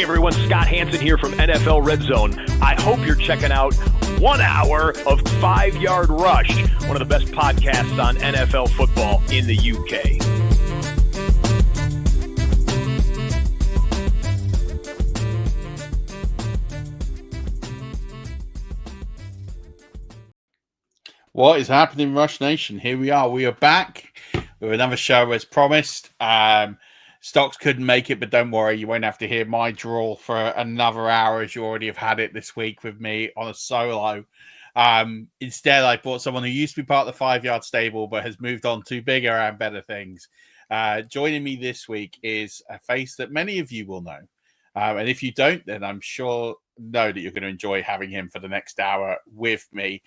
everyone, Scott Hansen here from NFL Red Zone. I hope you're checking out 1 hour of 5-Yard Rush, one of the best podcasts on NFL football in the UK. What is happening, Rush Nation? Here we are. We are back with another show as promised. Stocks couldn't make it, but don't worry. You won't have to hear my drawl for another hour as you already have had it this week with me on a solo. Instead, I brought someone who used to be part of the 5-Yard stable, but has moved on to bigger and better things. Joining me this week is a face that many of you will know. And if you don't, then I'm sure know that you're going to enjoy having him for the next hour with me.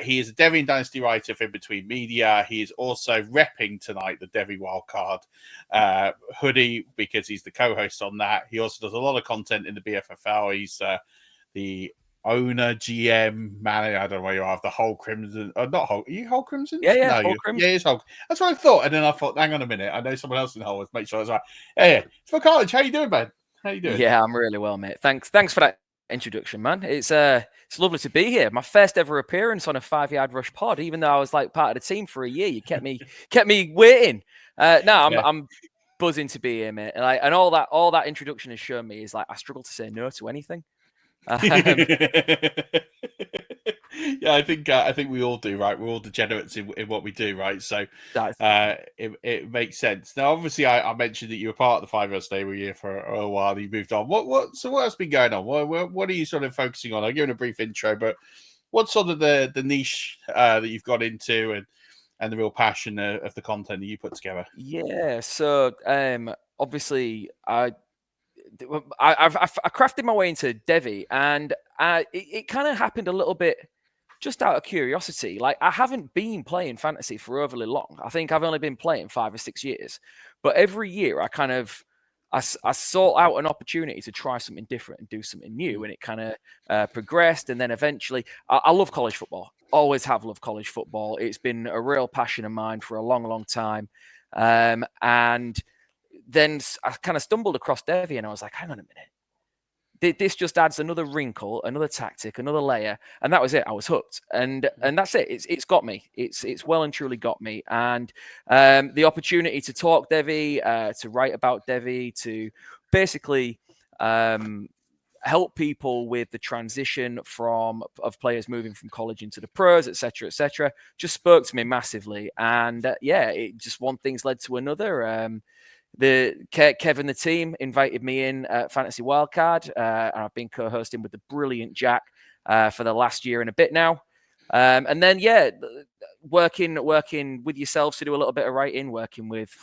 He is a Devy and Dynasty writer for InBetween Media. He is also repping tonight the Devy Wildcard hoodie because he's the co-host on that. He also does a lot of content in the BFFL. He's the owner, GM, manager, I don't know where you are, of the Whole Crimson. Not Whole, are you Whole Crimson? Yeah, Whole Crimson. Yeah, it's Whole. That's what I thought. And then I thought, hang on a minute. I know someone else in the Whole. Let's make sure I was right. Yeah. It's for Cartlich. How you doing, man? How you doing? Yeah, I'm really well, mate. Thanks for that introduction, man. It's lovely to be here. My first ever appearance on a 5-Yard Rush pod, even though I was like part of the team for a year. You kept me waiting. I'm buzzing to be here, mate. Like, and all that introduction has shown me is like I struggle to say no to anything. Yeah, I think we all do, right? We're all degenerates in what we do, right? So it makes sense. Now, obviously, I mentioned that you were part of the 5-Yard stable year for a while. You moved on. What has been going on? What are you sort of focusing on? I'll give you a brief intro, but what's sort of the niche that you've got into and the real passion of the content that you put together? Yeah. So obviously, I crafted my way into Devy, and it kind of happened a little bit just out of curiosity. Like, I haven't been playing fantasy for overly long. I think I've only been playing 5 or 6 years, but every year I sought out an opportunity to try something different and do something new, and it kind of progressed. And then eventually, I love college football. Always have loved college football. It's been a real passion of mine for a long, long time. And then I kind of stumbled across Devy, and I was like, hang on a minute. This just adds another wrinkle, another tactic, another layer, and that was it. I was hooked, and that's it. It's got me. It's well and truly got me. And the opportunity to talk Devy, to write about Devy, to basically help people with the transition of players moving from college into the pros, etc., just spoke to me massively. And it just one thing's led to another. Kevin, the team, invited me in at Fantasy Wildcard, and I've been co-hosting with the brilliant Jack for the last year and a bit now. And then, working with yourselves to do a little bit of writing, working with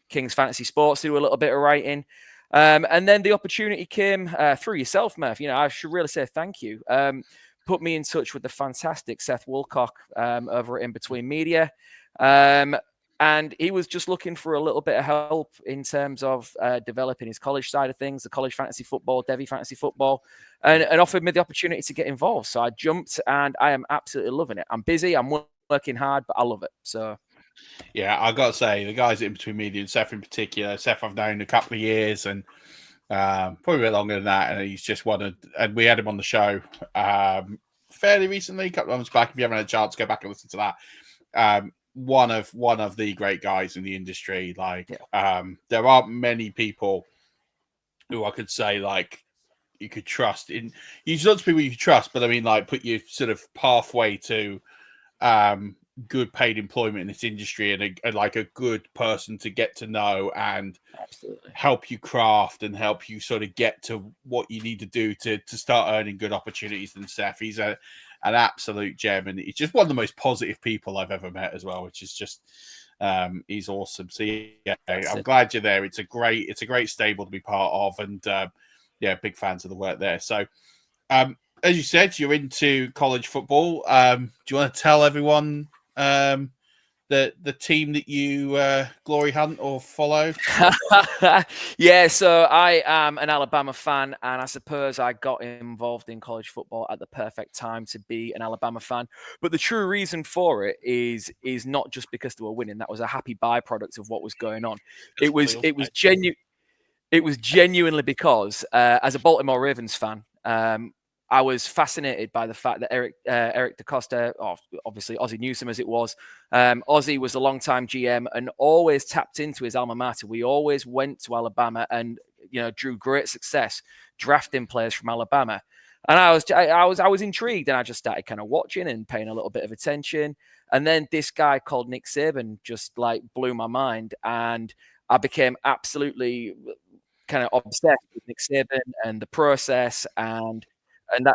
King's Fantasy Sports to do a little bit of writing. And then the opportunity came through yourself, Murf. You know, I should really say thank you. Put me in touch with the fantastic Seth Woolcock over at InBetween Media. And he was just looking for a little bit of help in terms of developing his college side of things, the college fantasy football, Devy fantasy football, and offered me the opportunity to get involved. So I jumped, and I am absolutely loving it. I'm busy, I'm working hard, but I love it. So, yeah, I got to say, the guys at InBetween Media, and Seth in particular, Seth I've known a couple of years, and probably a bit longer than that, and he's just and we had him on the show fairly recently, a couple of months back. If you haven't had a chance, go back and listen to that. One of the great guys in the industry. There aren't many people who I could say like you could trust in. There's lots of people you could trust, but I mean, like, put you sort of pathway to good paid employment in this industry, and like a good person to get to know and help you craft and help you sort of get to what you need to do to start earning good opportunities. And Seth, he's an absolute gem, and he's just one of the most positive people I've ever met as well, which is just he's awesome. So yeah, I'm glad you're there. It's a great stable to be part of, and big fans of the work there. So as you said, you're into college football. Do you want to tell everyone the team that you glory hunt or follow? Yeah, so I am an Alabama fan, and I suppose I got involved in college football at the perfect time to be an Alabama fan. But the true reason for it is not just because they were winning. That was a happy byproduct of what was going on. It was genuine. It was genuinely because, as a Baltimore Ravens fan, I was fascinated by the fact that Eric DaCosta, obviously Ozzie Newsome as it was, Ozzie was a long-time GM and always tapped into his alma mater. We always went to Alabama and drew great success drafting players from Alabama. And I was intrigued, and I just started kind of watching and paying a little bit of attention. And then this guy called Nick Saban just like blew my mind, and I became absolutely kind of obsessed with Nick Saban and the process, and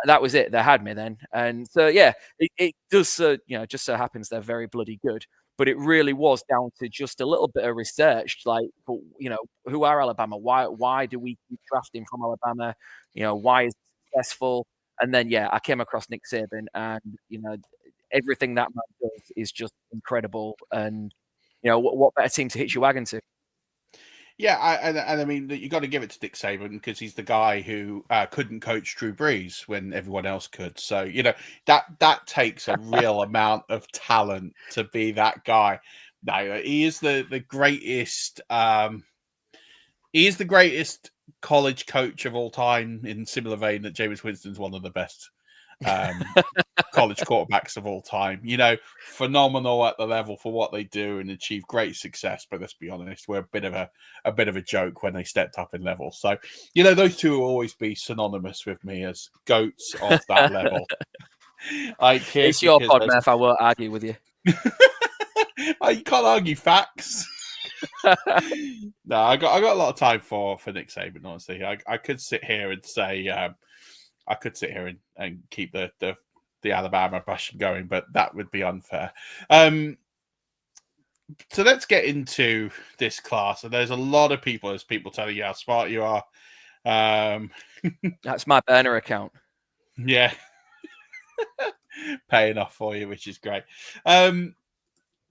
that was it. They had me then. And so yeah, it does just so happens they're very bloody good. But it really was down to just a little bit of research, like, who are Alabama? Why do we keep drafting from Alabama? Why is it successful? And then I came across Nick Saban, and everything that man does is just incredible. And what better team to hitch your wagon to? Yeah, and I mean, you got to give it to Nick Saban because he's the guy who couldn't coach Drew Brees when everyone else could. So that takes a real amount of talent to be that guy. No, he is the greatest. He is the greatest college coach of all time, in similar vein that Jameis Winston's one of the best college quarterbacks of all time. Phenomenal at the level for what they do and achieve great success. But let's be honest, we're a bit of a joke when they stepped up in level. So those two will always be synonymous with me as goats of that level. It's your pod, Murf. I won't argue with you. You can't argue facts. No, I got a lot of time for Nick Saban. Honestly, I could sit here and say. I could sit here and keep the Alabama bashing going, but that would be unfair. So let's get into this class. And there's a lot of people telling you how smart you are. That's my burner account. Yeah. Paying off for you, which is great.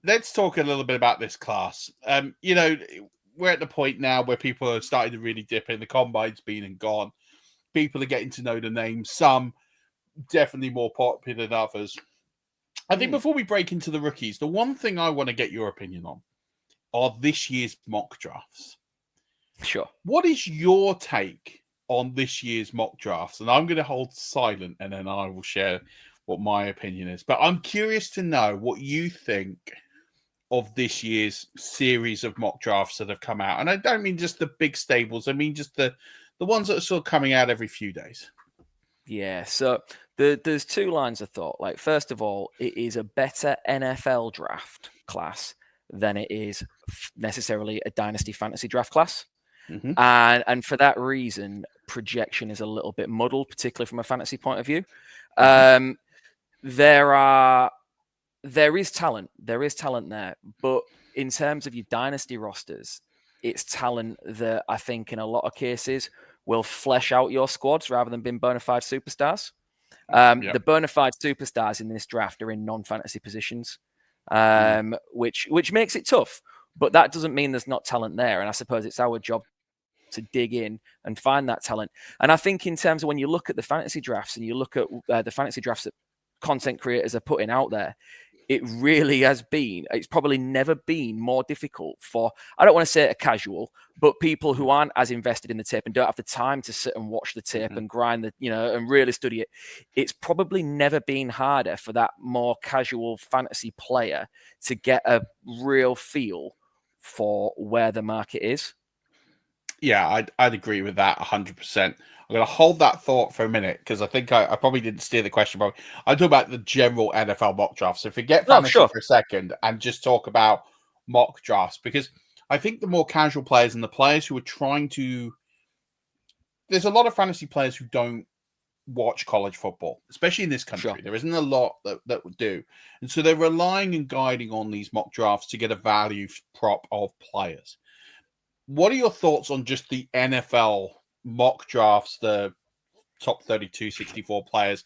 Let's talk a little bit about this class. We're at the point now where people are starting to really dip in. The combine's been and gone. People are getting to know the names. Some definitely more popular than others. I think before we break into the rookies, the one thing I want to get your opinion on are this year's mock drafts. Sure. What is your take on this year's mock drafts? And I'm going to hold silent, and then I will share what my opinion is. But I'm curious to know what you think of this year's series of mock drafts that have come out. And I don't mean just the big stables. I mean just the ones that are sort of coming out every few days. Yeah, so there's two lines of thought. Like, first of all, it is a better NFL draft class than it is necessarily a dynasty fantasy draft class. Mm-hmm. And for that reason, projection is a little bit muddled, particularly from a fantasy point of view. Mm-hmm. There is talent there, but in terms of your dynasty rosters, it's talent that I think in a lot of cases will flesh out your squads rather than being bona fide superstars. The bona fide superstars in this draft are in non-fantasy positions, which makes it tough. But that doesn't mean there's not talent there. And I suppose it's our job to dig in and find that talent. And I think in terms of when you look at the fantasy drafts and you look at the fantasy drafts that content creators are putting out there, it really has been, it's probably never been more difficult for, I don't want to say a casual, but people who aren't as invested in the tape and don't have the time to sit and watch the tape and grind the, and really study it. It's probably never been harder for that more casual fantasy player to get a real feel for where the market is. Yeah, I'd agree with that 100%. I'm going to hold that thought for a minute because I think I probably didn't steer the question wrong. I'm talking about the general NFL mock drafts. So forget fantasy for a second and just talk about mock drafts, because I think the more casual players and the players who are trying to... There's a lot of fantasy players who don't watch college football, especially in this country. Sure. There isn't a lot that would do. And so they're relying and guiding on these mock drafts to get a value prop of players. What are your thoughts on just the NFL mock drafts, the top 32, 64 players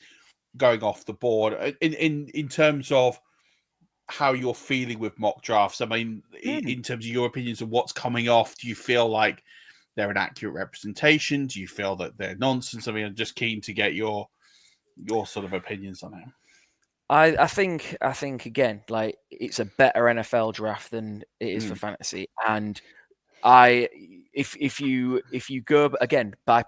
going off the board in terms of how you're feeling with mock drafts? I mean, in terms of your opinions of what's coming off, do you feel like they're an accurate representation? Do you feel that they're nonsense? I mean, I'm just keen to get your sort of opinions on it. I think again, like, it's a better NFL draft than it is for fantasy. And I if you go again by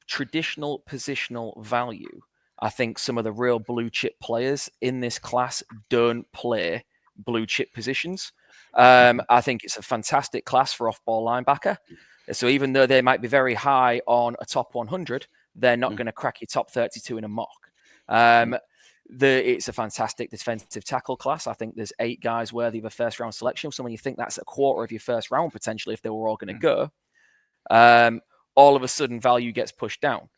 traditional positional value, I think some of the real blue chip players in this class don't play blue chip positions. I think it's a fantastic class for off-ball linebacker. So even though they might be very high on a top 100, they're not going to crack your top 32 in a mock. It's a fantastic defensive tackle class. I think there's 8 guys worthy of a first-round selection. So when you think that's a quarter of your first round potentially, if they were all going to go, all of a sudden value gets pushed down.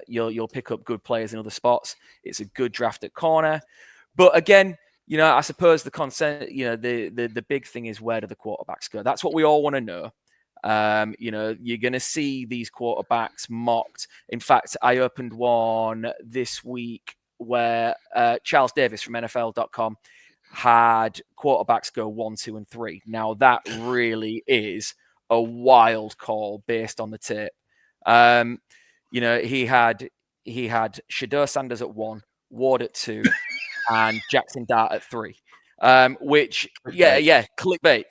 You'll pick up good players in other spots. It's a good draft at corner, but again, I suppose the consent, the big thing is, where do the quarterbacks go? That's what we all want to know. You're going to see these quarterbacks mocked. In fact, I opened one this week where Charles Davis from NFL.com had quarterbacks go 1, 2, and 3. Now that really is a wild call based on the tape. He had Shedeur Sanders at 1, Ward at 2, and Jackson Dart at 3. Which, clickbait.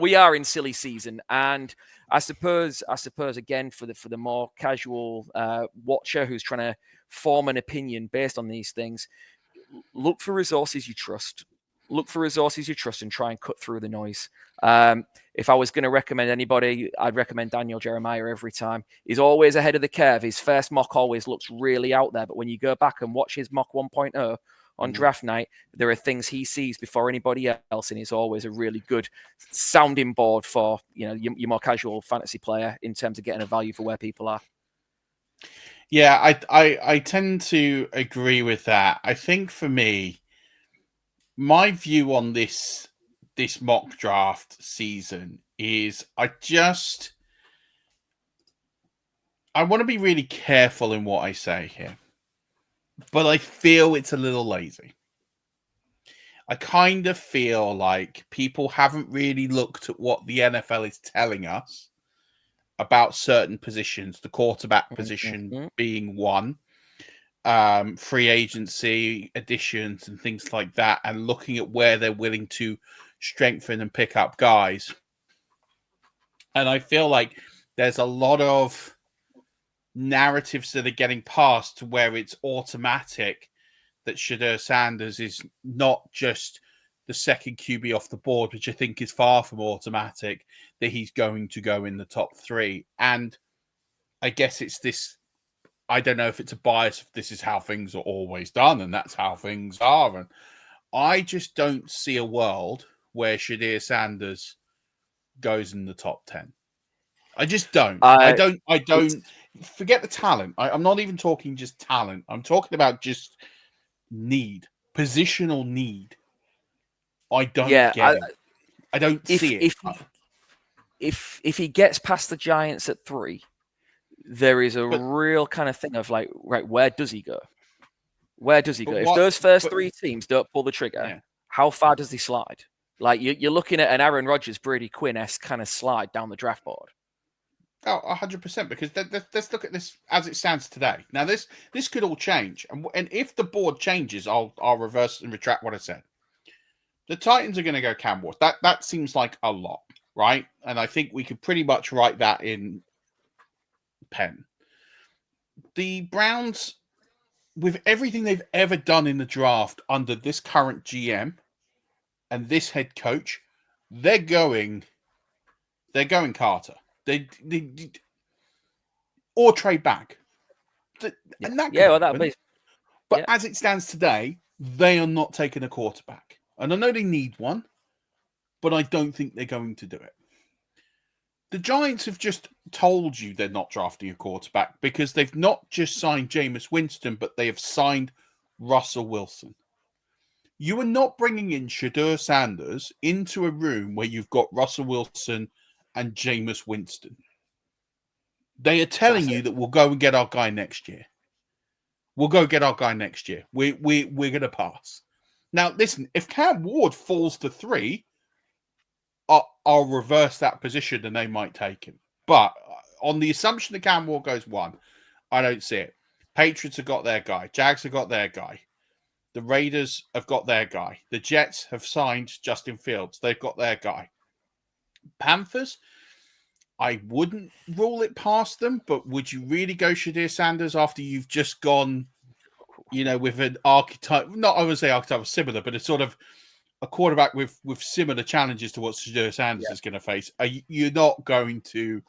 We are in silly season, and I suppose again for the more casual watcher who's trying to form an opinion based on these things, look for resources you trust. Look for resources you trust and try and cut through the noise. If I was going to recommend anybody, I'd recommend Daniel Jeremiah every time. He's always ahead of the curve. His first mock always looks really out there, but when you go back and watch his mock 1.0 on draft night, there are things he sees before anybody else, and he's always a really good sounding board for your more casual fantasy player in terms of getting a value for where people are. Yeah, I tend to agree with that. I think for me, my view on this mock draft season is I want to be really careful in what I say here, but I feel it's a little lazy. I kind of feel like people haven't really looked at what the NFL is telling us about certain positions, the quarterback position being one, free agency additions and things like that, and looking at where they're willing to strengthen and pick up guys. And I feel like there's a lot of narratives that are getting passed to where it's automatic that Shedeur Sanders is not just the second QB off the board, which I think is far from automatic, that he's going to go in the top 3. And I guess it's this, I don't know if it's a bias, if this is how things are always done and that's how things are. And I just don't see a world where Shedeur Sanders goes in the top 10. I just don't. I don't forget the talent. I'm not even talking just talent. I'm talking about just need, positional need. I don't get it. I don't see it. If he gets past the Giants at 3, there is a real kind of thing of like, right, where does he go? Where does he go? If those first 3 teams don't pull the trigger, how far does he slide? Like you're looking at an Aaron Rodgers, Brady Quinn-esque kind of slide down the draft board. Oh, 100%. Because let's look at this as it stands today. Now, this could all change, and if the board changes, I'll reverse and retract what I said. The Titans are going to go Cam Ward. That seems like a lot, right? And I think we could pretty much write that in pen. The Browns, with everything they've ever done in the draft under this current GM and this head coach, they're going Carter. They or trade back. And that that'd be. But as it stands today, they are not taking a quarterback. And I know they need one, but I don't think they're going to do it. The Giants have just told you they're not drafting a quarterback because they've not just signed Jameis Winston, but they have signed Russell Wilson. You are not bringing in Shedeur Sanders into a room where you've got Russell Wilson and Jameis Winston. They are telling you that we'll go and get our guy next year. We'll go get our guy next year. We're going to pass. Now, listen, if Cam Ward falls to 3, I'll reverse that position and they might take him. But on the assumption that Cam Ward goes 1, I don't see it. Patriots have got their guy. Jags have got their guy. The Raiders have got their guy. The Jets have signed Justin Fields. They've got their guy. Panthers, I wouldn't rule it past them, but would you really go Shadir Sanders after you've just gone, with an archetype? Not, I would say archetype similar, but it's sort of a quarterback with similar challenges to what Shadir Sanders is going to face. You're not going to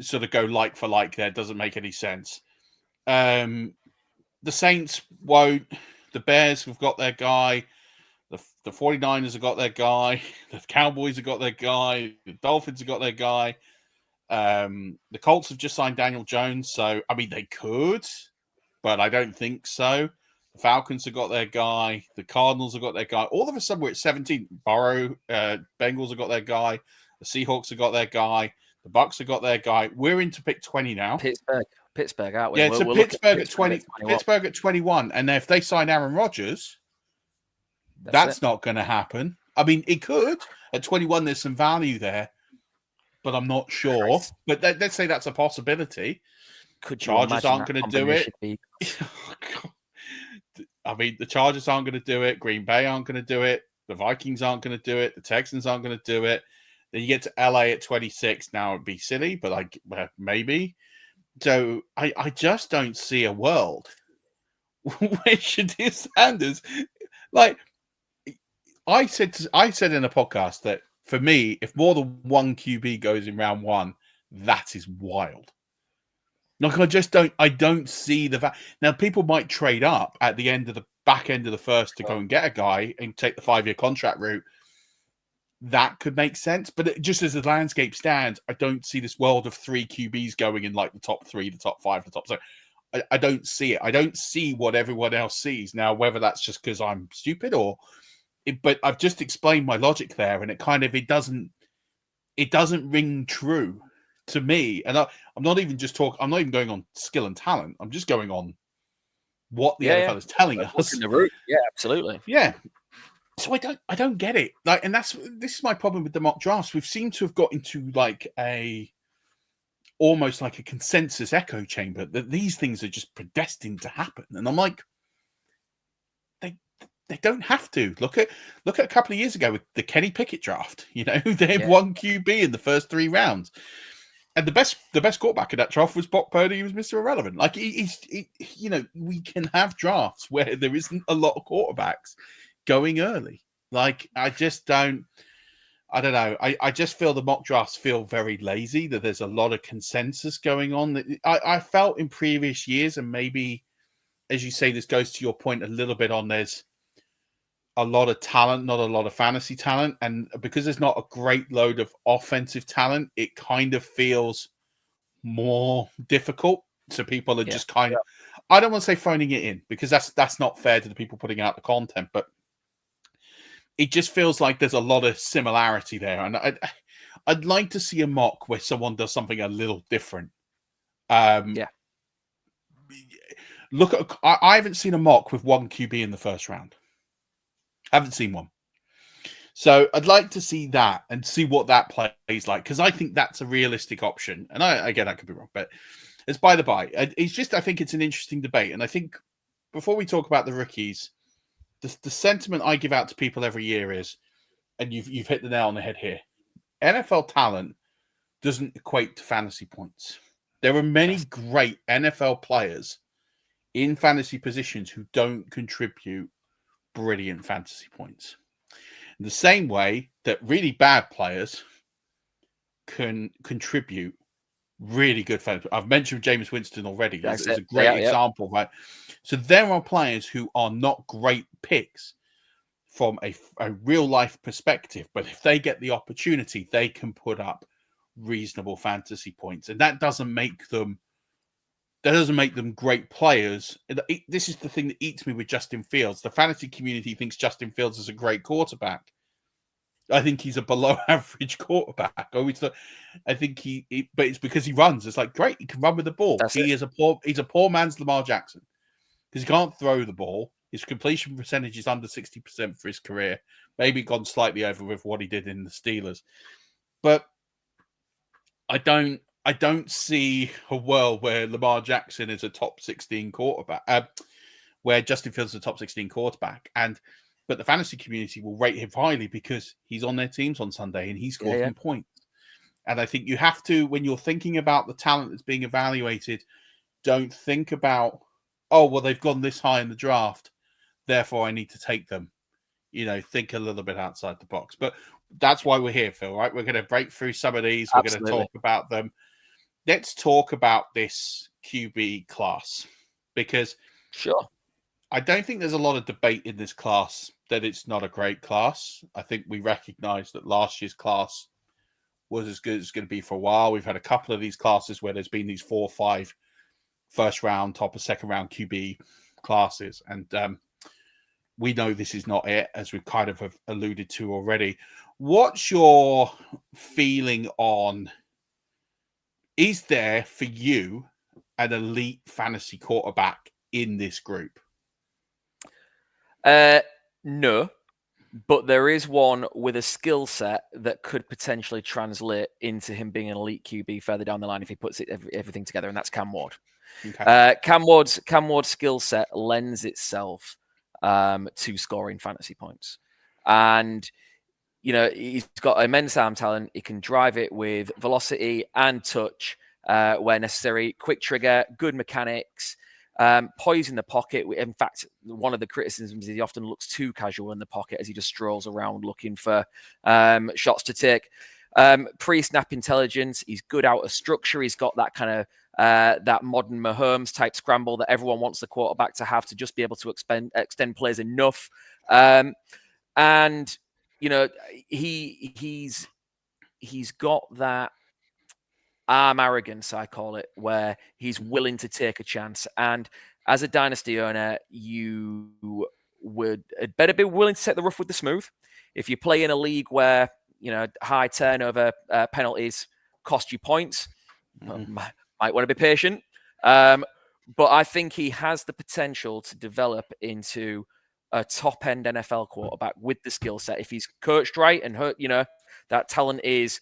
sort of go like for like there. It doesn't make any sense. The Saints won't. The Bears have got their guy. The 49ers have got their guy. The Cowboys have got their guy. The Dolphins have got their guy. The Colts have just signed Daniel Jones. So, I mean, they could, but I don't think so. The Falcons have got their guy. The Cardinals have got their guy. All of a sudden, we're at 17. Bengals have got their guy. The Seahawks have got their guy. The Bucks have got their guy. We're into pick 20 now. Pittsburgh, aren't we? Yeah, so Pittsburgh at 20. Pittsburgh at 21. And if they sign Aaron Rodgers, that's not going to happen. I mean, it could. At 21, there's some value there, but I'm not sure. But let's say that's a possibility. Chargers aren't going to do it. I mean, the Chargers aren't going to do it. Green Bay aren't going to do it. The Vikings aren't going to do it. The Texans aren't going to do it. Then you get to LA at 26. Now it'd be silly, but maybe. So I just don't see a world where Shadir Sanders, I said in a podcast that for me, if more than one QB goes in round one, that is wild. I don't see the now people might trade up at the end of the back end of the first to go and get a guy and take the 5-year contract route. That could make sense, but just as the landscape stands, I don't see this world of 3 QBs going in like the top 3, the top 5, the top. So I don't see it. I don't see what everyone else sees now. Whether that's just because I'm stupid but I've just explained my logic there, and it doesn't ring true to me. And I'm not even going on skill and talent. I'm just going on what the NFL is telling us. In the route. Yeah, absolutely. Yeah. So I don't get it. And this is my problem with the mock drafts. We've seemed to have got into almost like a consensus echo chamber that these things are just predestined to happen. And I'm like, they don't have to. Look at a couple of years ago with the Kenny Pickett draft. They had one QB in the first 3 rounds. And the best quarterback in that draft was Brock Purdy. He was Mr. Irrelevant. We can have drafts where there isn't a lot of quarterbacks going early. I don't know. I just feel the mock drafts feel very lazy, that there's a lot of consensus going on. I felt in previous years, and maybe, as you say, this goes to your point a little bit on there's a lot of talent, not a lot of fantasy talent. And because there's not a great load of offensive talent, it kind of feels more difficult. So people are just I don't want to say phoning it in, because that's not fair to the people putting out the content, but it just feels like there's a lot of similarity there. And I'd like to see a mock where someone does something a little different. Look at, I haven't seen a mock with 1 QB in the first round. I haven't seen one. So I'd like to see that and see what that plays like, because I think that's a realistic option. And I could be wrong, but it's by the by. It's just, I think it's an interesting debate. And I think before we talk about the rookies, the sentiment I give out to people every year is, and you've hit the nail on the head here, NFL talent doesn't equate to fantasy points. There are many great NFL players in fantasy positions who don't contribute brilliant fantasy points. In the same way that really bad players can contribute really good fantasy. I've mentioned Jameis Winston already. It's a great example, right? So there are players who are not great picks from a real life perspective, but if they get the opportunity, they can put up reasonable fantasy points, and that doesn't make them great players. This is the thing that eats me with Justin Fields. The fantasy community thinks Justin Fields is a great quarterback. I think he's a below average quarterback. I think but it's because he runs. It's like, great, he can run with the ball. He's a poor man's Lamar Jackson, because he can't throw the ball. His completion percentage is under 60% for his career. Maybe gone slightly over with what he did in the Steelers. But I don't see a world where Lamar Jackson is a top 16 quarterback, where Justin Fields is a top 16 quarterback. But the fantasy community will rate him highly because he's on their teams on Sunday and he scores some points. And I think you have to, when you're thinking about the talent that's being evaluated, don't think about, oh, well, they've gone this high in the draft, therefore I need to take them. Think a little bit outside the box. But that's why we're here, Phil, right? We're going to break through some of these. We're going to talk about them. Let's talk about this QB class, because sure, I don't think there's a lot of debate in this class that it's not a great class. I think we recognize that last year's class was as good as it's going to be for a while. We've had a couple of these classes where there's been these 4 or 5 first round, top of second round QB classes. And we know this is not it, as we kind of have alluded to already. What's your feeling on, is there for you an elite fantasy quarterback in this group? No, but there is one with a skill set that could potentially translate into him being an elite QB further down the line if he puts everything together, and that's Cam Ward. Okay. Cam Ward's skill set lends itself to scoring fantasy points, and he's got immense arm talent. He can drive it with velocity and touch where necessary. Quick trigger, good mechanics. Poise in the pocket. In fact, one of the criticisms is he often looks too casual in the pocket as he just strolls around looking for shots to take. Pre-snap intelligence. He's good out of structure. He's got that kind of that modern Mahomes type scramble that everyone wants the quarterback to have to just be able to extend plays enough. And he's got that arm arrogance, I call it, where he's willing to take a chance. And as a dynasty owner, you would better be willing to take the rough with the smooth. If you play in a league where high turnover penalties cost you points, might want to be patient. But I think he has the potential to develop into a top-end NFL quarterback with the skill set. If he's coached right and that talent is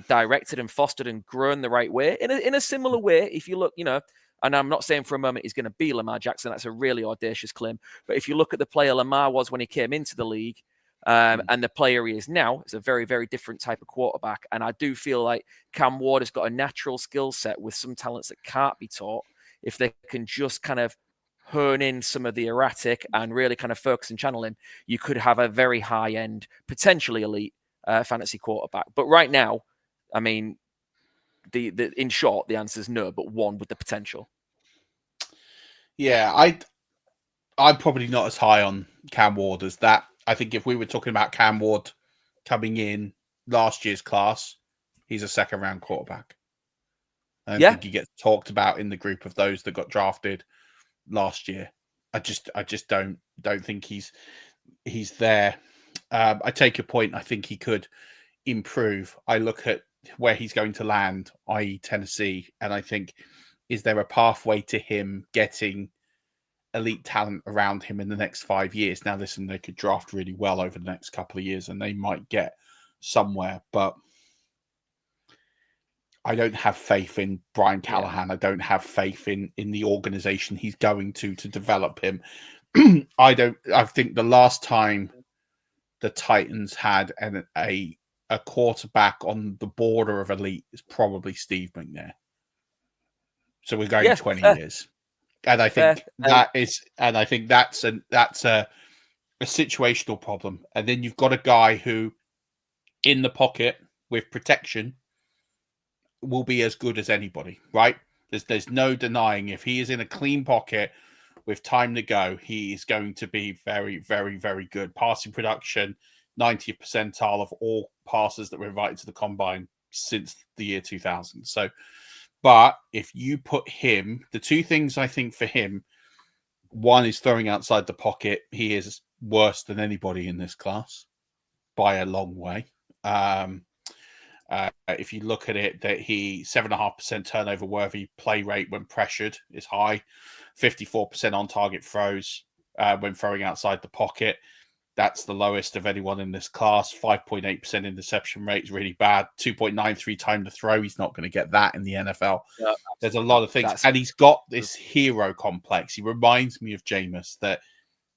directed and fostered and grown the right way, in a similar way, if you look, and I'm not saying for a moment he's going to be Lamar Jackson. That's a really audacious claim. But if you look at the player Lamar was when he came into the league and the player he is now, it's a very, very different type of quarterback. And I do feel like Cam Ward has got a natural skill set with some talents that can't be taught. If they can just kind of hone in some of the erratic and really kind of focus and channel him, you could have a very high-end, potentially elite fantasy quarterback. But right now, I mean, in short, the answer is no, but one with the potential. Yeah, I'm probably not as high on Cam Ward as that. I think if we were talking about Cam Ward coming in last year's class, he's a second-round quarterback. I don't think he gets talked about in the group of those that got drafted last year. I just don't think he's there. I take your point. I think he could improve. I look at where he's going to land, i.e. Tennessee, and I think, is there a pathway to him getting elite talent around him in the next 5 years? Now, listen, they could draft really well over the next couple of years and they might get somewhere, but I don't have faith in Brian Callahan. I don't have faith in the organization he's going to develop him. I think the last time the Titans had a quarterback on the border of elite is probably Steve McNair. So we're going 20 years. And I think that's a situational problem. And then you've got a guy who in the pocket with protection will be as good as anybody, right? There's no denying, if he is in a clean pocket with time to go, he is going to be very, very, very good. Passing production, 90th percentile of all passers that were invited to the combine since the year 2000. So, but if you put him, the two things I think for him, one is throwing outside the pocket. He is worse than anybody in this class by a long way. If you look at it, that he 7.5% turnover worthy play rate when pressured is high, 54% on target throws when throwing outside the pocket. That's the lowest of anyone in this class. 5.8% interception rate is really bad. 2.93 time to throw. He's not going to get that in the NFL. Yeah, there's a lot of things. And he's got this hero complex. He reminds me of Jameis, that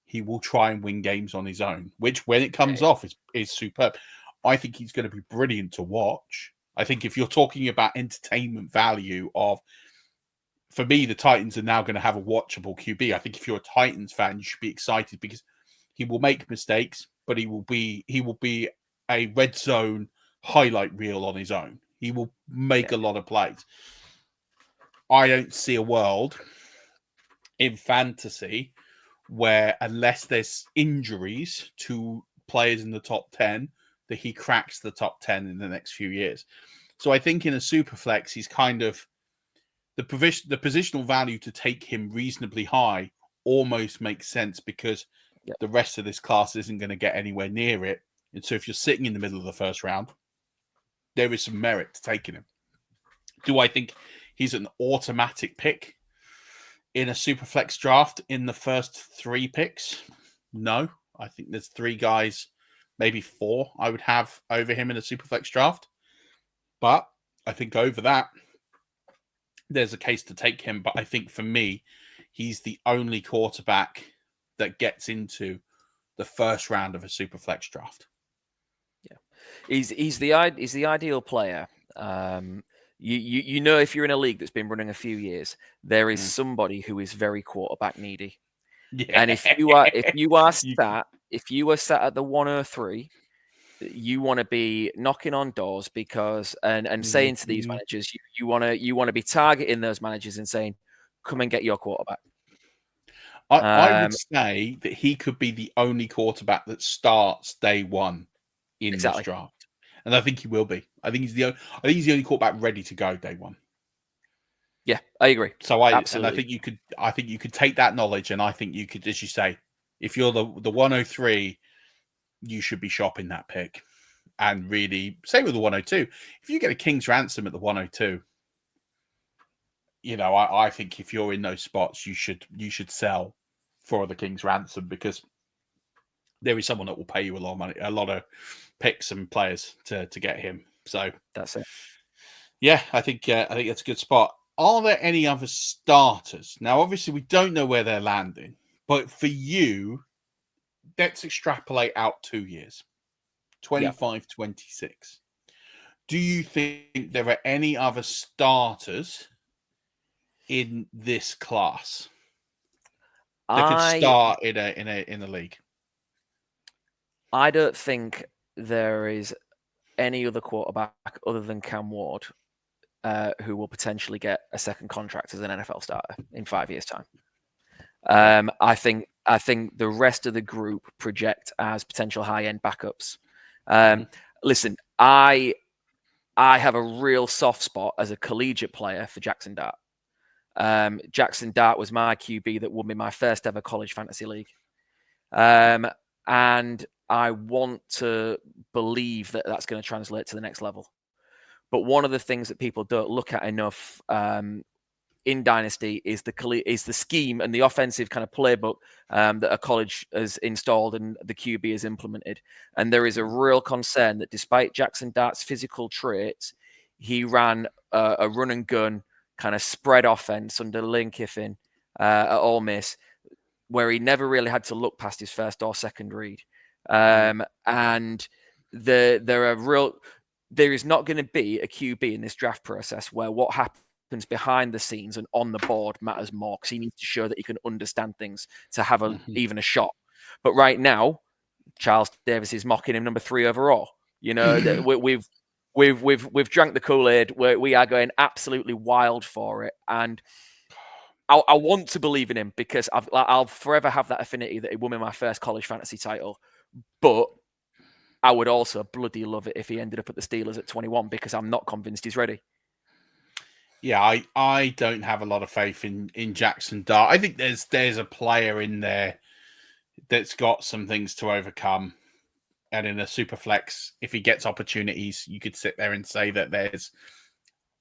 he will try and win games on his own, which when it comes off is superb. I think he's going to be brilliant to watch. I think if you're talking about entertainment value for me, the Titans are now going to have a watchable QB. I think if you're a Titans fan, you should be excited because he will make mistakes, but he will be a red zone highlight reel on his own. He will make a lot of plays. I don't see a world in fantasy where, unless there's injuries to players in the top 10, that he cracks the top 10 in the next few years. So I think in a super flex, he's kind of the positional value to take him reasonably high almost makes sense because the rest of this class isn't going to get anywhere near it. And so if you're sitting in the middle of the first round, there is some merit to taking him. Do I think he's an automatic pick in a super flex draft in the first 3 picks? No. I think there's 3 guys, maybe 4 I would have over him in a super flex draft. But I think over that, there's a case to take him. But I think for me, he's the only quarterback that gets into the first round of a super flex draft. Yeah, he's the ideal player. You know, if you're in a league that's been running a few years, there is somebody who is very quarterback needy. Yeah. And if you are sat at the 103, you want to be knocking on doors because and saying to these managers, you want to be targeting those managers and saying, come and get your quarterback. I would say that he could be the only quarterback that starts day one in this draft, and I think he will be. I think he's the only quarterback ready to go day one. Yeah, I agree. So I think you could take that knowledge, and I think you could, as you say, if you're the 103, you should be shopping that pick, and really say with the 102, if you get a king's ransom at the 102. You know, I think if you're in those spots, you should sell for the king's ransom because there is someone that will pay you a lot of money, a lot of picks and players to get him. So that's it. Yeah, I think that's a good spot. Are there any other starters? Now, obviously, we don't know where they're landing, but for you, let's extrapolate out 2 years, 25, 26. Do you think there are any other starters in this class that could start in a league? I don't think there is any other quarterback other than Cam Ward who will potentially get a second contract as an NFL starter in 5 years' time. I think the rest of the group project as potential high-end backups. Listen, I have a real soft spot as a collegiate player for Jackson Dart. Jackson Dart was my QB that won me my first ever college fantasy league. And I want to believe that that's going to translate to the next level. But one of the things that people don't look at enough in Dynasty is the scheme and the offensive kind of playbook that a college has installed and the QB has implemented. And there is a real concern that despite Jackson Dart's physical traits, he ran a run and gun kind of spread offense under Lane Kiffin at Ole Miss, where he never really had to look past his first or second read. And there is not going to be a QB in this draft process where what happens behind the scenes and on the board matters more, because he needs to show that he can understand things to have even a shot. But right now, Charles Davis is mocking him number 3 overall. You know, we've drank the Kool-Aid. We are going absolutely wild for it, and I want to believe in him because I'll forever have that affinity that he won me my first college fantasy title. But I would also bloody love it if he ended up at the Steelers at 21, because I'm not convinced he's ready. Yeah, I don't have a lot of faith in Jackson Dart. I think there's a player in there that's got some things to overcome. And in a super flex, if he gets opportunities, you could sit there and say that there's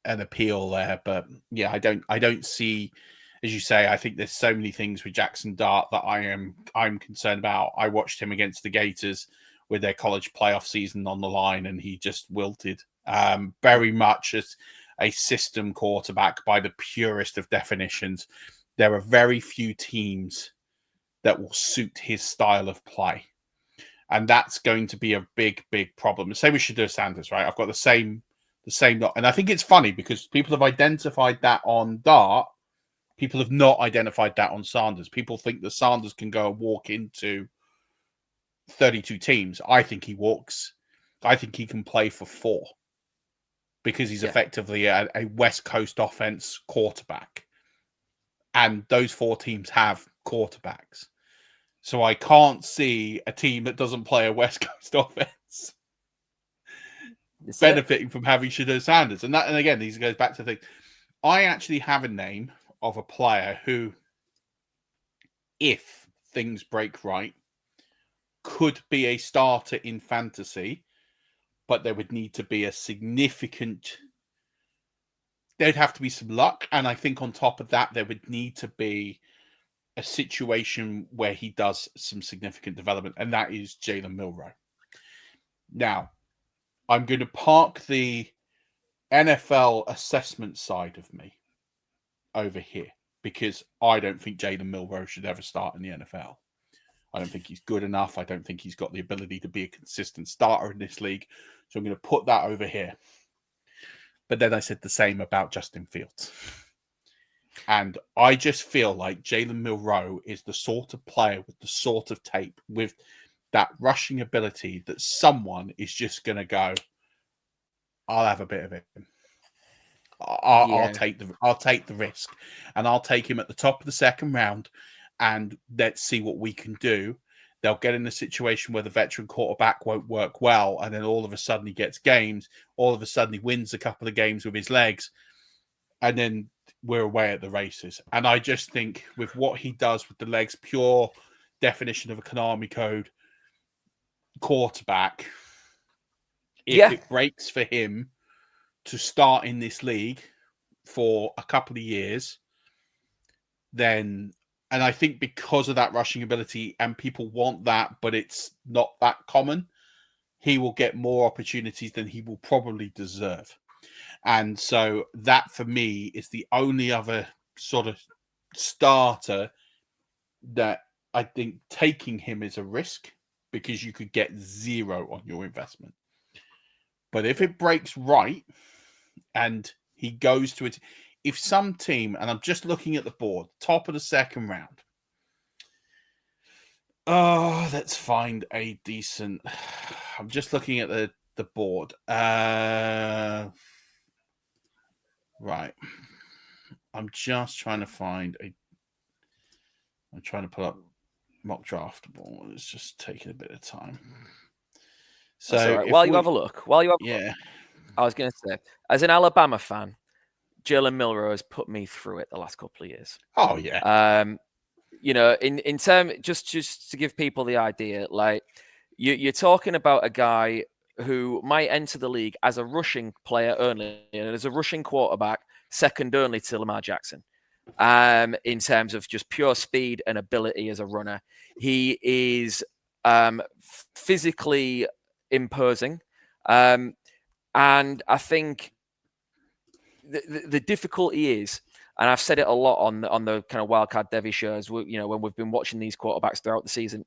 an appeal there. But yeah, I don't see, as you say, I think there's so many things with Jackson Dart that I'm concerned about. I watched him against the Gators with their college playoff season on the line, and he just wilted. Very much as a system quarterback by the purest of definitions. There are very few teams that will suit his style of play. And that's going to be a big, big problem. Say we should do Sanders, right? I've got the same the same. And I think it's funny because people have identified that on Dart. People have not identified that on Sanders. People think that Sanders can go and walk into 32 teams. I think he can play for 4 because he's effectively a West Coast offense quarterback. And those 4 teams have quarterbacks. So I can't see a team that doesn't play a West Coast offense benefiting from having Shedeur Sanders. And again, these goes back to the thing. I actually have a name of a player who, if things break right, could be a starter in fantasy, but there would need to be there'd have to be some luck. And I think on top of that, there would need to be a situation where he does some significant development, and that is Jalen Milroe. Now, I'm going to park the NFL assessment side of me over here because I don't think Jalen Milroe should ever start in the NFL. I don't think he's good enough. I don't think he's got the ability to be a consistent starter in this league. So I'm going to put that over here. But then I said the same about Justin Fields. And I just feel like Jalen Milroe is the sort of player with the sort of tape, with that rushing ability that someone is just going to go, I'll have a bit of it. I'll take the risk, and I'll take him at the top of the second round, and let's see what we can do. They'll get in a situation where the veteran quarterback won't work well, and then all of a sudden he gets games. All of a sudden he wins a couple of games with his legs, and then we're away at the races. And I just think with what he does with the legs, pure definition of a Konami code quarterback, if it breaks for him to start in this league for a couple of years, then, and I think because of that rushing ability, and people want that, but it's not that common, he will get more opportunities than he will probably deserve. And so that for me is the only other sort of starter that I think taking him is a risk, because you could get 0 on your investment. But if it breaks right and he goes to it, if some team, and I'm just looking at the board, top of the second round. Oh, let's find a decent. I'm just looking at the board. Right. I'm just trying to find I'm trying to pull up mock draftable. It's just taking a bit of time. So right. While you have a look, I was going to say, as an Alabama fan, Jalen Milroe has put me through it the last couple of years. Oh yeah. In term, just to give people the idea, like you're talking about a guy who might enter the league as a rushing player only, and as a rushing quarterback, second only to Lamar Jackson. In terms of just pure speed and ability as a runner, he is physically imposing, and I think the difficulty is, and I've said it a lot on the kind of Wildcard Devy shows, when we've been watching these quarterbacks throughout the season,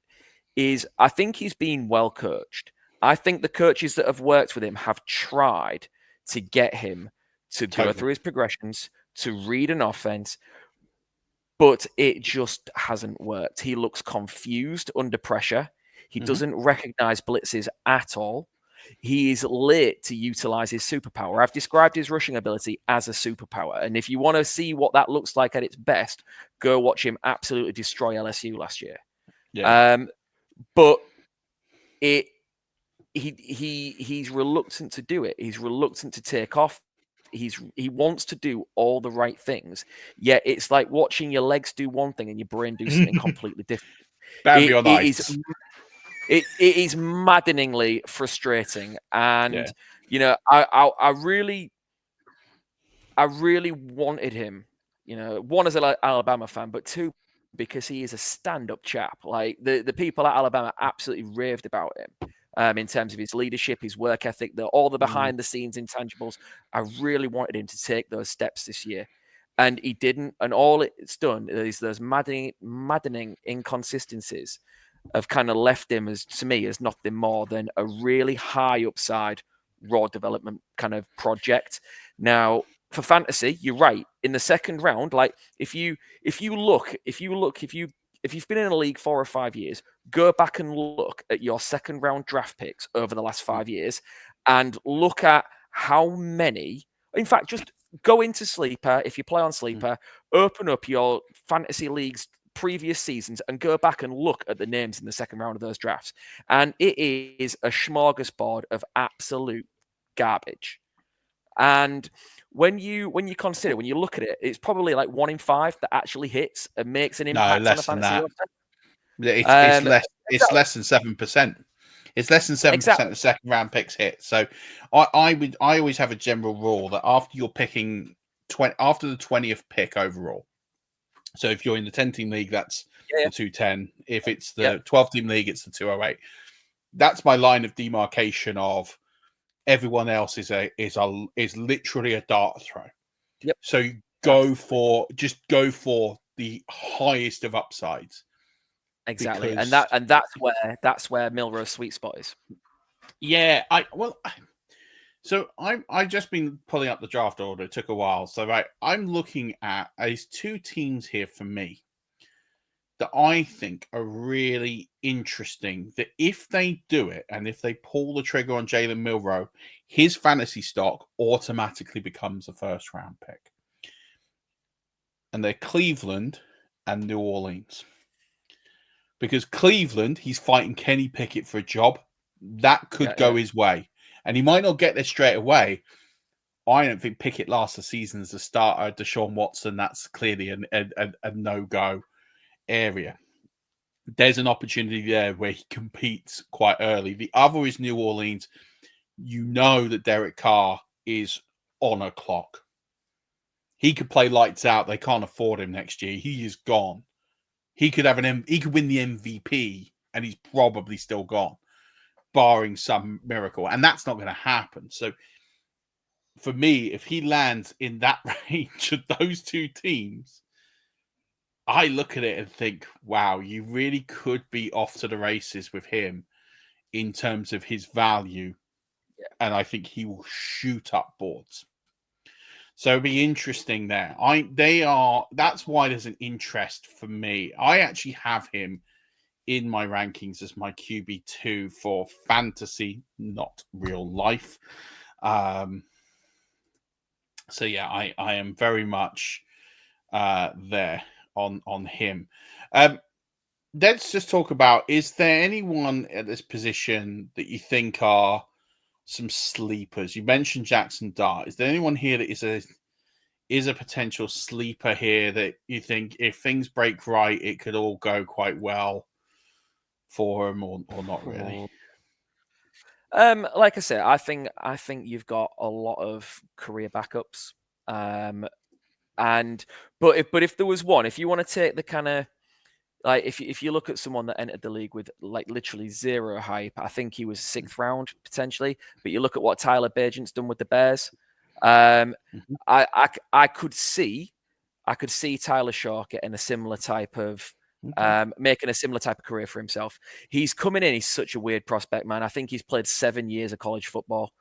is I think he's been well coached. I think the coaches that have worked with him have tried to get him to go through his progressions, to read an offense, but it just hasn't worked. He looks confused under pressure. He doesn't recognize blitzes at all. He is late to utilize his superpower. I've described his rushing ability as a superpower. And if you want to see what that looks like at its best, go watch him absolutely destroy LSU last year. Yeah. But he's reluctant to do it. He's reluctant to take off. He wants to do all the right things. Yet it's like watching your legs do one thing and your brain do something completely different. It is maddeningly frustrating, and I really wanted him. One as an Alabama fan, but two because he is a stand-up chap. Like the people at Alabama absolutely raved about him in terms of his leadership, his work ethic, all the behind-the-scenes intangibles. I really wanted him to take those steps this year, and he didn't. And all it's done is those maddening inconsistencies have kind of left him as nothing more than a really high upside raw development kind of project. Now, for fantasy, you're right. In the second round, like if you've been in a league 4 or 5 years, go back and look at your second round draft picks over the last 5 years and look at how many. In fact, just go into Sleeper if you play on Sleeper, open up your fantasy league's previous seasons and go back and look at the names in the second round of those drafts. And it is a smorgasbord of absolute garbage. And when you consider, when you look at it, it's probably like 1 in 5 that actually hits and makes an impact on a fantasy roster. It's less than 7%. It's less than 7% of second round picks hit. So I always have a general rule that after you're picking after the 20th pick overall. So if you're in the 10-team league, that's the 210. If it's the 12-team league, it's the 208. That's my line of demarcation of everyone else is literally a dart throw. Yep. So go for the highest of upsides. Exactly. And that's where Milrose's sweet spot is. Yeah, I've just been pulling up the draft order. It took a while. So I'm looking at these 2 teams here for me that I think are really interesting, that if they do it and if they pull the trigger on Jalen Milroe, his fantasy stock automatically becomes a first round pick. And they're Cleveland and New Orleans. Because Cleveland, he's fighting Kenny Pickett for a job. That could go his way. And he might not get there straight away. I don't think Pickett lasts the season as a starter. Deshaun Watson, that's clearly a no-go area. There's an opportunity there where he competes quite early. The other is New Orleans. You know that Derek Carr is on a clock. He could play lights out. They can't afford him next year. He is gone. He could he could win the MVP, and he's probably still gone, barring some miracle. And that's not going to happen. So for me, if he lands in that range of those 2 teams, I look at it and think, wow, you really could be off to the races with him in terms of his value. Yeah. And I think he will shoot up boards. So it'll be interesting there. That's why there's an interest for me. I actually have him in my rankings as my QB2 for fantasy, not real life. So yeah, I am very much there on him. Let's just talk about, is there anyone at this position that you think are some sleepers? You mentioned Jackson Dart. Is there anyone here that is a potential sleeper here that you think if things break right, it could all go quite well for him, or not really? Like I said, I think you've got a lot of career backups. But if there was one, if you want to take the kind of, like, if you look at someone that entered the league with like literally zero hype, I think he was 6th round potentially. But you look at what Tyler Bagent's done with the Bears. I could see Tyler Shaw getting a similar type of making a similar type of career for himself. He's coming in. He's such a weird prospect, man. I think he's played 7 years of college football.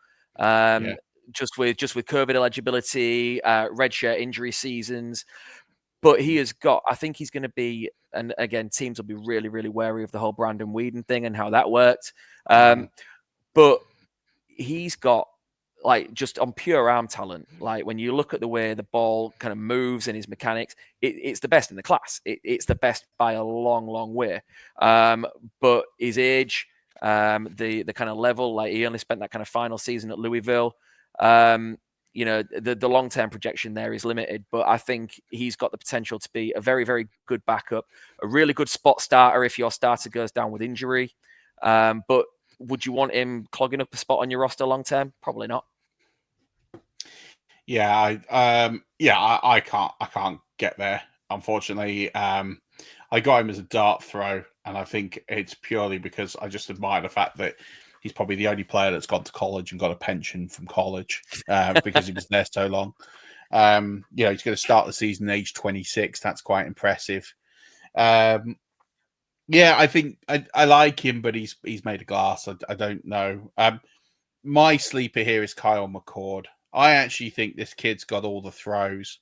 Just with COVID eligibility, redshirt injury seasons. But he has got, I think he's going to be, and again, teams will be really, really wary of the whole Brandon Weeden thing and how that worked. But he's got, like, just on pure arm talent, like when you look at the way the ball kind of moves and his mechanics, it's the best in the class. It's the best by a long, long way. But his age, the kind of level, like he only spent that kind of final season at Louisville. The long-term projection there is limited, but I think he's got the potential to be a very, very good backup, a really good spot starter if your starter goes down with injury. But would you want him clogging up a spot on your roster long-term? Probably not. Yeah, I can't get there, unfortunately. I got him as a dart throw, and I think it's purely because I just admire the fact that he's probably the only player that's gone to college and got a pension from college because he was there so long. He's going to start the season age 26. That's quite impressive. I think I like him, but he's made of glass. I don't know. my sleeper here is Kyle McCord. I actually think this kid's got all the throws.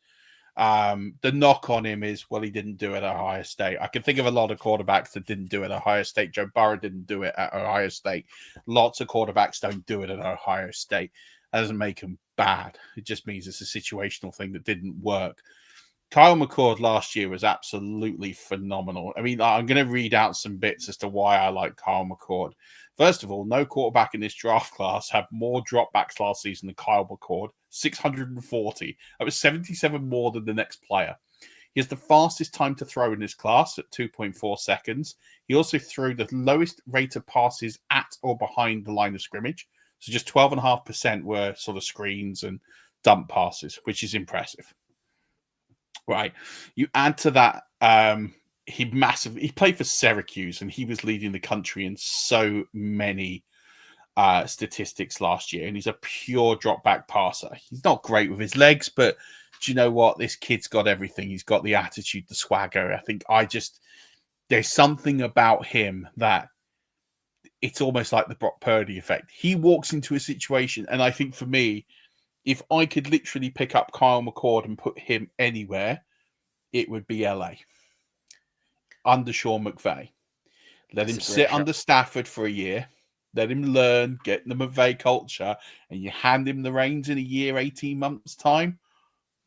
The knock on him is, well, he didn't do it at Ohio State. I can think of a lot of quarterbacks that didn't do it at Ohio State. Joe Burrow didn't do it at Ohio State. Lots of quarterbacks don't do it at Ohio State. That doesn't make them bad. It just means it's a situational thing that didn't work. Kyle McCord last year was absolutely phenomenal. I mean, I'm going to read out some bits as to why I like Kyle McCord. First of all, no quarterback in this draft class had more dropbacks last season than Kyle McCord, 640. That was 77 more than the next player. He has the fastest time to throw in this class at 2.4 seconds. He also threw the lowest rate of passes at or behind the line of scrimmage. So just 12.5% were sort of screens and dump passes, which is impressive. Right. You add to that, he played for Syracuse and he was leading the country in so many statistics last year. And he's a pure drop back passer. He's not great with his legs, but do you know what? This kid's got everything. He's got the attitude, the swagger. There's something about him that it's almost like the Brock Purdy effect. He walks into a situation, and I think for me, if I could literally pick up Kyle McCord and put him anywhere, it would be LA. Under Sean McVay. Let him sit under Stafford for a year. Let him learn, get the McVay culture, and you hand him the reins in a year, 18 months' time.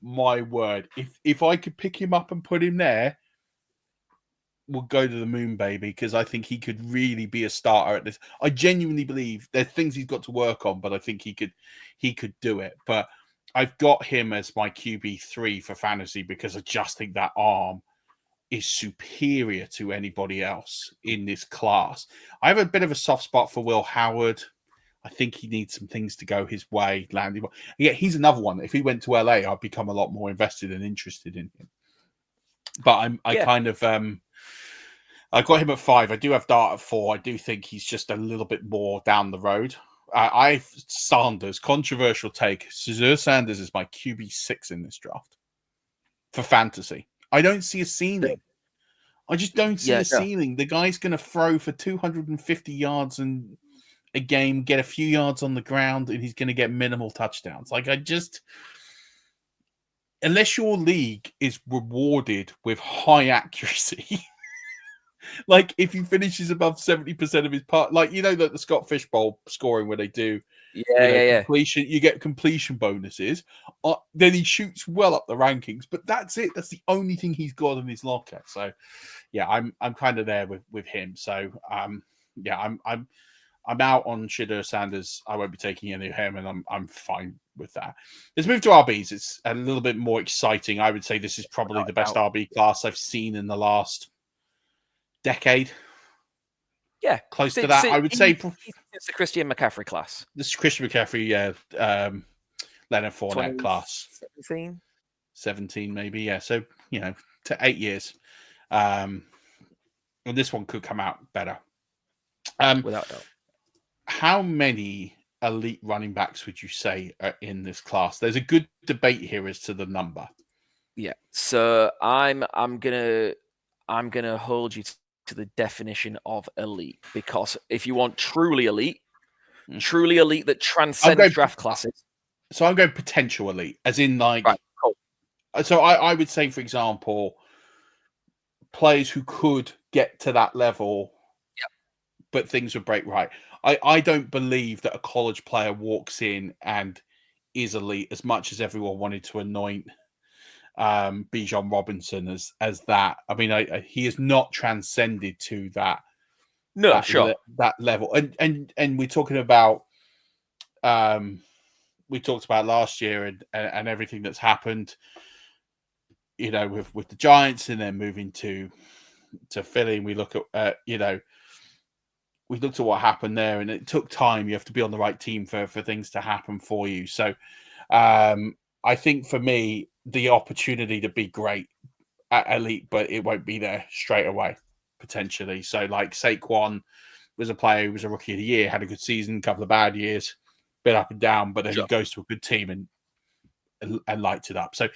My word. If I could pick him up and put him there, we'll go to the moon, baby, because I think he could really be a starter at this. I genuinely believe there's things he's got to work on, but I think he could do it. But I've got him as my QB3 for fantasy because I just think that arm is superior to anybody else in this class. I have a bit of a soft spot for Will Howard. I think he needs some things to go his way. Landing, yeah, he's another one. If he went to LA, I'd become a lot more invested and interested in him. But I got him at 5. I do have Dart at 4. I do think he's just a little bit more down the road. Sanders, controversial take. Cesar Sanders is my QB6 in this draft for fantasy. I don't see a ceiling. I just don't see a ceiling. The guy's going to throw for 250 yards and a game, get a few yards on the ground, and he's going to get minimal touchdowns. Unless your league is rewarded with high accuracy, like if he finishes above 70% of his part, like the Scott Fish Bowl scoring where they do completion, you get completion bonuses. Then he shoots well up the rankings, but that's it. That's the only thing he's got in his locker. So yeah, I'm kind of there with him. So I'm out on Shedeur Sanders. I won't be taking any of him, and I'm fine with that. Let's move to RBs. It's a little bit more exciting. I would say this is probably the best RB class I've seen in the last decade. Yeah, close to that. I would say it's the Christian McCaffrey class. This is Christian McCaffrey, Leonard Fournette class. 17 maybe, yeah. So to 8 years, and this one could come out better. Without doubt. How many elite running backs would you say are in this class? There's a good debate here as to the number. Yeah, so I'm gonna hold you to the definition of elite, because if you want truly elite that transcends draft classes. So I'm going potential elite, as in right, cool. So I would say, for example, players who could get to that level, but things would break right. I don't believe that a college player walks in and is elite as much as everyone wanted to anoint Bijan Robinson as that. I mean, he is not transcended to that. No, that level. And we're talking about we talked about last year and everything that's happened. With the Giants and then moving to Philly, and we look at we looked at what happened there, and it took time. You have to be on the right team for things to happen for you. So I think for me, the opportunity to be great at elite, but it won't be there straight away, potentially. So like Saquon was a player who was a rookie of the year, had a good season, a couple of bad years, bit up and down, but then he goes to a good team and lights it up. So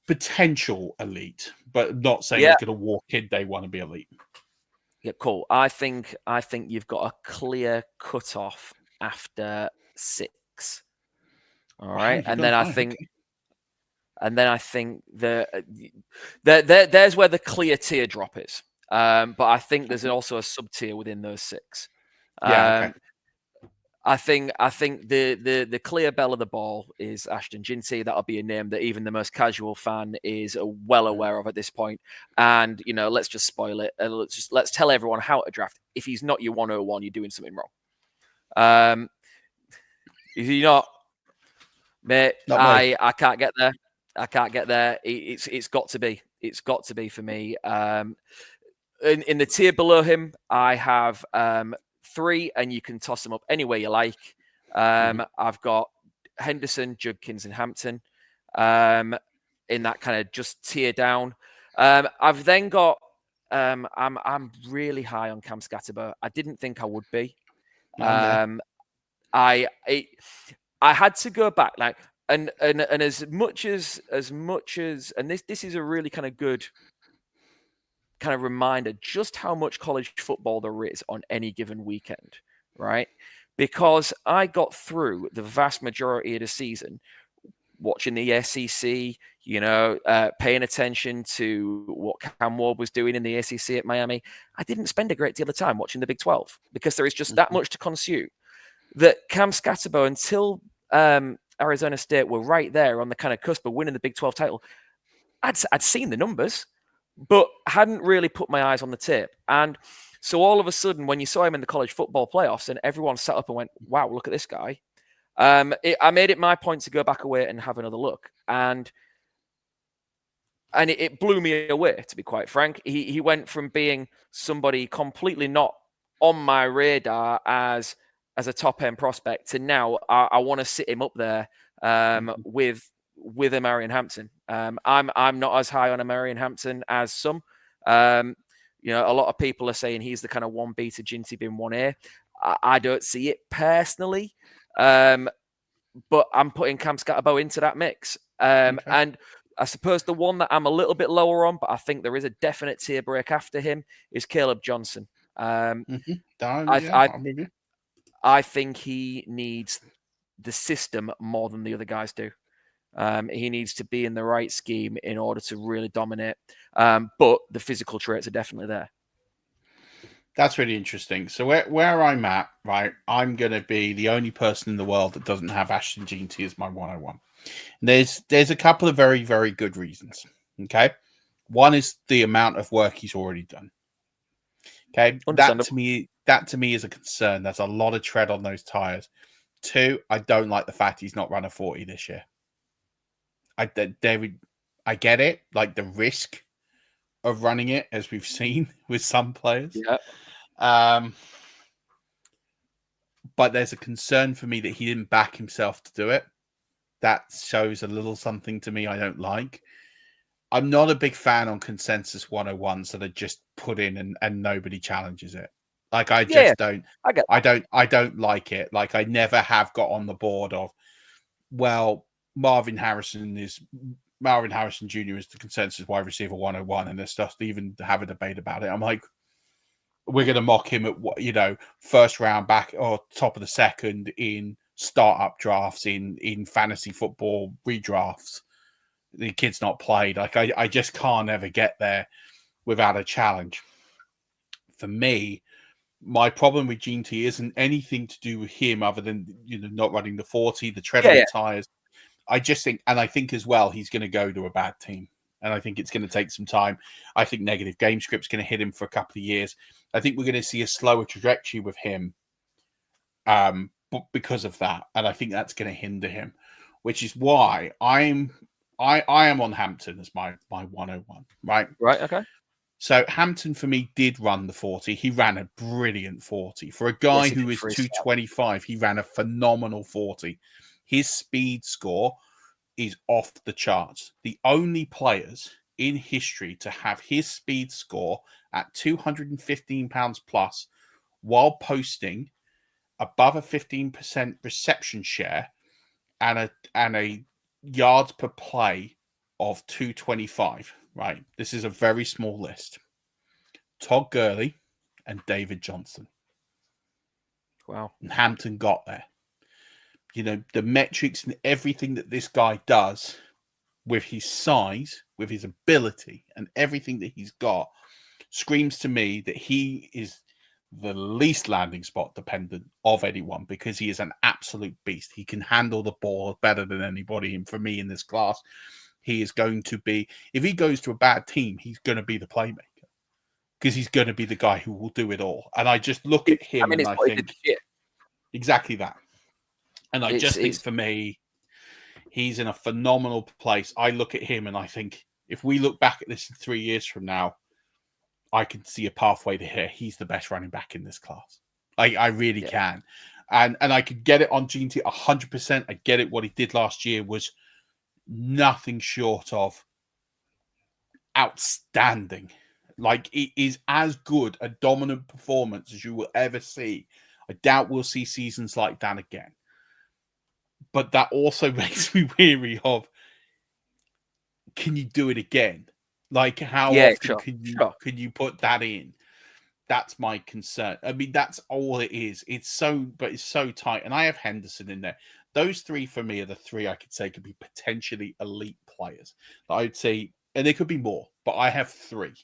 potential elite, but not saying he's going to walk in day one and be elite. Yeah, cool. I think you've got a clear cutoff after 6. All Wow, right, you and got then I high, think, okay. there's where the clear teardrop is. But I think there's also a sub tier within those 6. Yeah, okay. I think the clear bell of the ball is Ashton Ginty. That'll be a name that even the most casual fan is well aware of at this point. And let's just spoil it. Let's tell everyone how to draft. If he's not your 101, you're doing something wrong. If you're not, mate, Not me. I can't get there. I can't get there. It's got to be. It's got to be for me. In the tier below him, I have 3, and you can toss them up anywhere you like. I've got Henderson, Judkins, and Hampton in that kind of just tier down. I've then got I'm really high on Cam Scatterbo. I didn't think I would be. I had to go back, like, and as much as and this is a really kind of good kind of reminder just how much college football there is on any given weekend, right? Because I got through the vast majority of the season watching the SEC, paying attention to what Cam Ward was doing in the SEC at Miami. I didn't spend a great deal of time watching the Big 12 because there is just that much to consume. That Cam Scatterbo, until Arizona State were right there on the kind of cusp of winning the Big 12 title, I'd seen the numbers, but hadn't really put my eyes on the tape. And so all of a sudden, when you saw him in the college football playoffs and everyone sat up and went, wow, look at this guy. I made it my point to go back away and have another look. And it blew me away, to be quite frank. He went from being somebody completely not on my radar as a top end prospect to now I want to sit him up there with a Marion Hampton. I'm not as high on a Marion Hampton as some. A lot of people are saying he's the kind of 1B to Ginty being 1A. I don't see it personally, but I'm putting Cam Scatterbo into that mix. And I suppose the one that I'm a little bit lower on, but I think there is a definite tier break after him, is Caleb Johnson. I'm with you. I think he needs the system more than the other guys do. He needs to be in the right scheme in order to really dominate. But the physical traits are definitely there. That's really interesting. So where I'm at, right, I'm going to be the only person in the world that doesn't have Ashton Ginty as my 101. There's a couple of very, very good reasons. Okay. One is the amount of work he's already done. Okay. That to me is a concern. There's a lot of tread on those tires. 2, I don't like the fact he's not run a 40 this year. I get it, like the risk of running it, as we've seen with some players. Yeah. But there's a concern for me that he didn't back himself to do it. That shows a little something to me I don't like. I'm not a big fan on consensus 101s that are just put in and nobody challenges it. Like I don't like it. Like I never have got on the board of, well, Marvin Harrison Jr. is the consensus wide receiver 101, and there's stuff to even have a debate about it. I'm like, we're going to mock him at first round back or top of the second in startup drafts, in fantasy football redrafts. The kid's not played. Like I just can't ever get there without a challenge. For me, my problem with Ginty isn't anything to do with him other than not running the 40, the tread on the tires. I just think, and I think as well, he's going to go to a bad team. And I think it's going to take some time. I think negative game script's going to hit him for a couple of years. I think we're going to see a slower trajectory with him because of that. And I think that's going to hinder him, which is why I am on Hampton as my 101, right? Right, okay. So Hampton, for me, did run the 40. He ran a brilliant 40. For a guy who is 225, he ran a phenomenal 40. His speed score is off the charts. The only players in history to have his speed score at 215 pounds plus while posting above a 15% reception share and a yards per play of 225, right? This is a very small list. Todd Gurley and David Johnson. Wow. And Hampton got there. the metrics and everything that this guy does with his size, with his ability, and everything that he's got screams to me that he is the least landing spot dependent of anyone, because he is an absolute beast. He can handle the ball better than anybody. And for me in this class, he is going to be, if he goes to a bad team, he's going to be the playmaker, because he's going to be the guy who will do it all. And I just look at him and I think exactly that. And I just think for me, he's in a phenomenal place. I look at him and I think, if we look back at this in 3 years from now, I can see a pathway to here. He's the best running back in this class. I really can. And I could get it on GT 100%. I get it. What he did last year was nothing short of outstanding. Like, it is as good a dominant performance as you will ever see. I doubt we'll see seasons like that again. But that also makes me weary of, can you do it again? Like, how often can you put that in? That's my concern. I mean, that's all it is. It's so tight. And I have Henderson in there. Those three for me are the three I could say could be potentially elite players. I would say, and there could be more, but I have three.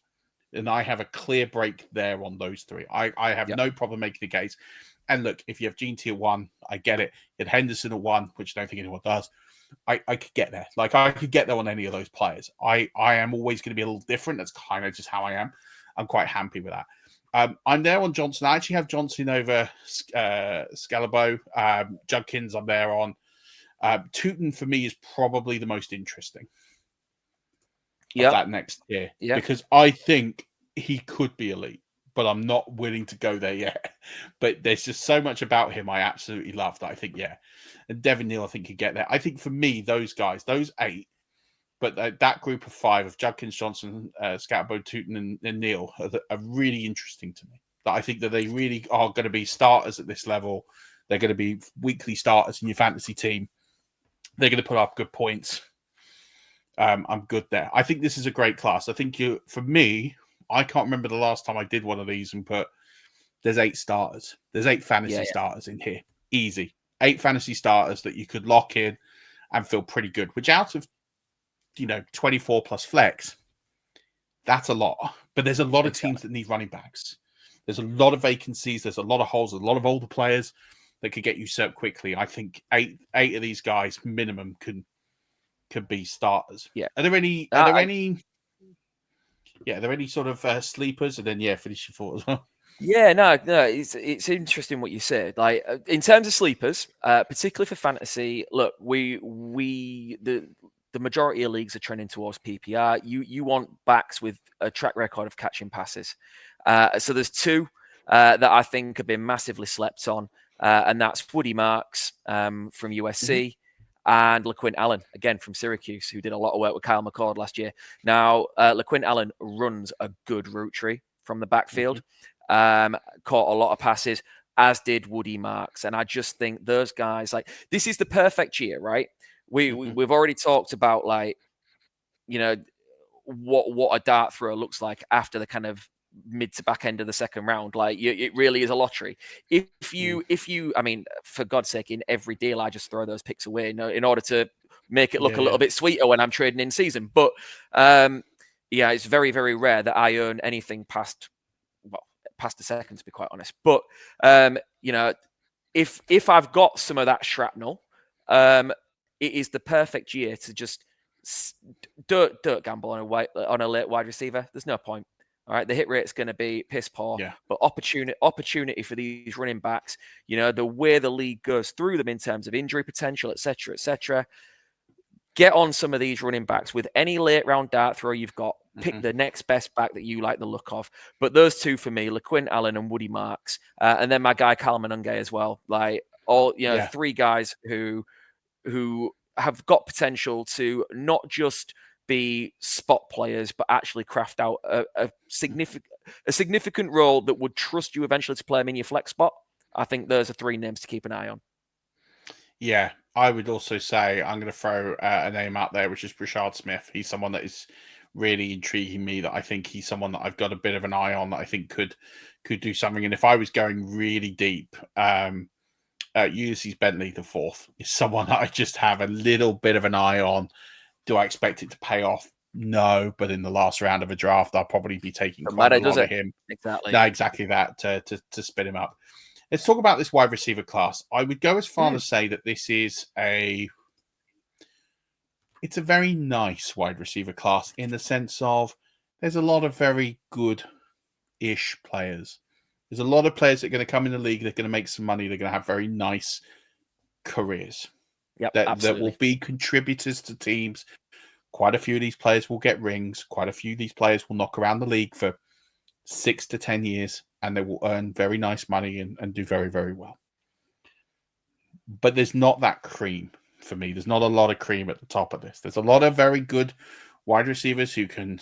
And I have a clear break there on those three. I have no problem making the case. And look, if you have GT at 1, I get it. You had Henderson at 1, which I don't think anyone does. I could get there. Like, I could get there on any of those players. I am always going to be a little different. That's kind of just how I am. I'm quite happy with that. I'm there on Johnson. I actually have Johnson over Scalabo. Judkins, I'm there on. Tootin, for me, is probably the most interesting of that next year. Yeah. Because I think he could be elite, but I'm not willing to go there yet. But there's just so much about him I absolutely love that I think, And Devin Neal, I think, could get there. I think for me, those guys, those 8, but that group of 5 of Judkins, Johnson, Scatterbo, Tootin, and Neal are really interesting to me. That I think that they really are going to be starters at this level. They're going to be weekly starters in your fantasy team. They're going to put up good points. I'm good there. I think this is a great class. I think for me, I can't remember the last time I did one of these and put, there's 8 starters. There's 8 fantasy starters in here. Easy. 8 fantasy starters that you could lock in and feel pretty good, which out of, 24 plus flex, that's a lot. But there's a lot of teams that need running backs. There's a lot of vacancies. There's a lot of holes. There's a lot of older players that could get usurped quickly. I think 8 of these guys minimum could be starters. Yeah. Are there any sort of sleepers? And then finish your thought as well. Yeah, no, it's interesting what you said. Like, in terms of sleepers, particularly for fantasy, look, the majority of leagues are trending towards PPR. You want backs with a track record of catching passes. So there's 2 that I think have been massively slept on, and that's Woody Marks from USC. And LaQuint Allen, again, from Syracuse, who did a lot of work with Kyle McCord last year. Now, LaQuint Allen runs a good route tree from the backfield, caught a lot of passes, as did Woody Marks. And I just think those guys, like, this is the perfect year, right? We've already talked about, like, what a dart thrower looks like after the kind of mid to back end of the second round. Like, it really is a lottery. If you, I mean, for God's sake, in every deal, I just throw those picks away in order to make it look a little bit sweeter when I'm trading in season. But it's very, very rare that I earn anything past the second, to be quite honest. But if I've got some of that shrapnel, it is the perfect year to just don't gamble on a late wide receiver. There's no point. All right, the hit rate's going to be piss poor, but opportunity for these running backs, the way the league goes through them in terms of injury potential, etc., etc. Get on some of these running backs with any late round dart throw you've got. Pick the next best back that you like the look of. But those 2 for me, LaQuint Allen and Woody Marks, and then my guy Kyle Manunge as well. Like, all 3 guys who have got potential to not just be spot players, but actually craft out a significant role that would trust you eventually to play them in your flex spot. I think those are 3 names to keep an eye on. Yeah, I would also say I'm going to throw a name out there, which is Brashard Smith. He's someone that is really intriguing me. That I think he's someone that I've got a bit of an eye on. That I think could do something. And if I was going really deep, Ulysses Bentley, the fourth, is someone that I just have a little bit of an eye on. Do I expect it to pay off? No, but in the last round of a draft, I'll probably be taking quite a lot of him. Exactly. No, exactly that to spin him up. Let's talk about this wide receiver class. I would go as far to say that this is it's a very nice wide receiver class in the sense of there's a lot of very good-ish players. There's a lot of players that are going to come in the league. They're going to make some money. They're going to have very nice careers. Yep, that will be contributors to teams. Quite a few of these players will get rings. Quite a few of these players will knock around the league for 6 to 10 years, and they will earn very nice money and do very, very well. But there's not that cream for me. There's not a lot of cream at the top of this. There's a lot of very good wide receivers who can,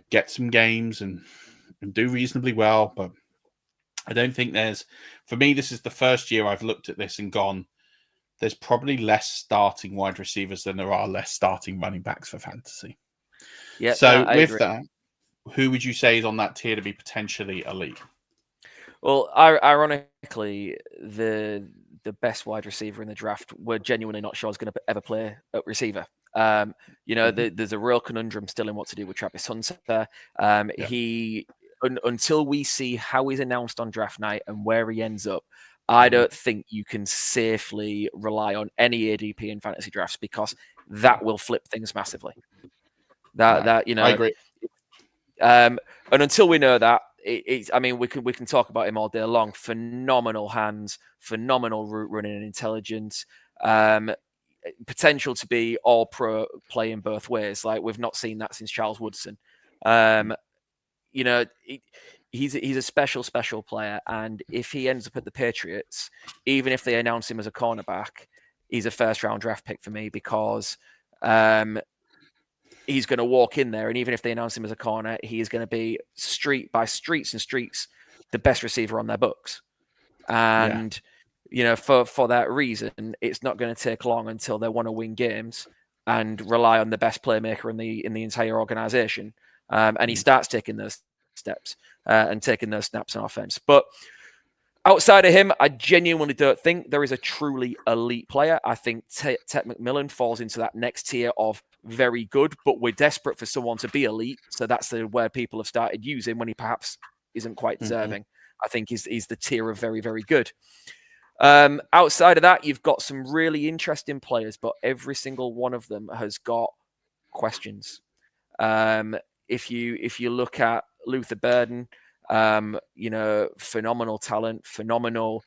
get some games and do reasonably well. But I don't think for me, this is the first year I've looked at this and gone, there's probably less starting wide receivers than there are less starting running backs for fantasy. Yeah. So with that, who would you say is on that tier to be potentially elite? Well, ironically, the best wide receiver in the draft, we're genuinely not sure is going to ever play at receiver. There's a real conundrum still in what to do with Travis Hunter. Until we see how he's announced on draft night and where he ends up, I don't think you can safely rely on any ADP in fantasy drafts because that will flip things massively. I agree. And until we know that, we can talk about him all day long. Phenomenal hands, phenomenal route running and intelligence, potential to be all pro playing both ways. Like we've not seen that since Charles Woodson. He's a special player, and if he ends up at the Patriots, even if they announce him as a cornerback, he's a first-round draft pick for me because he's going to walk in there, and even if they announce him as a corner, he is going to be streets the best receiver on their books. And for that reason, it's not going to take long until they want to win games and rely on the best playmaker in the entire organization. And he starts taking those steps and taking those snaps on offense. But outside of him, I genuinely don't think there is a truly elite player. I think Ted McMillan falls into that next tier of very good, but we're desperate for someone to be elite. So that's the word people have started using when he perhaps isn't quite deserving. I think he's the tier of very, very good. Outside of that, you've got some really interesting players, but every single one of them has got questions. If you look at Luther Burden, phenomenal talent, phenomenal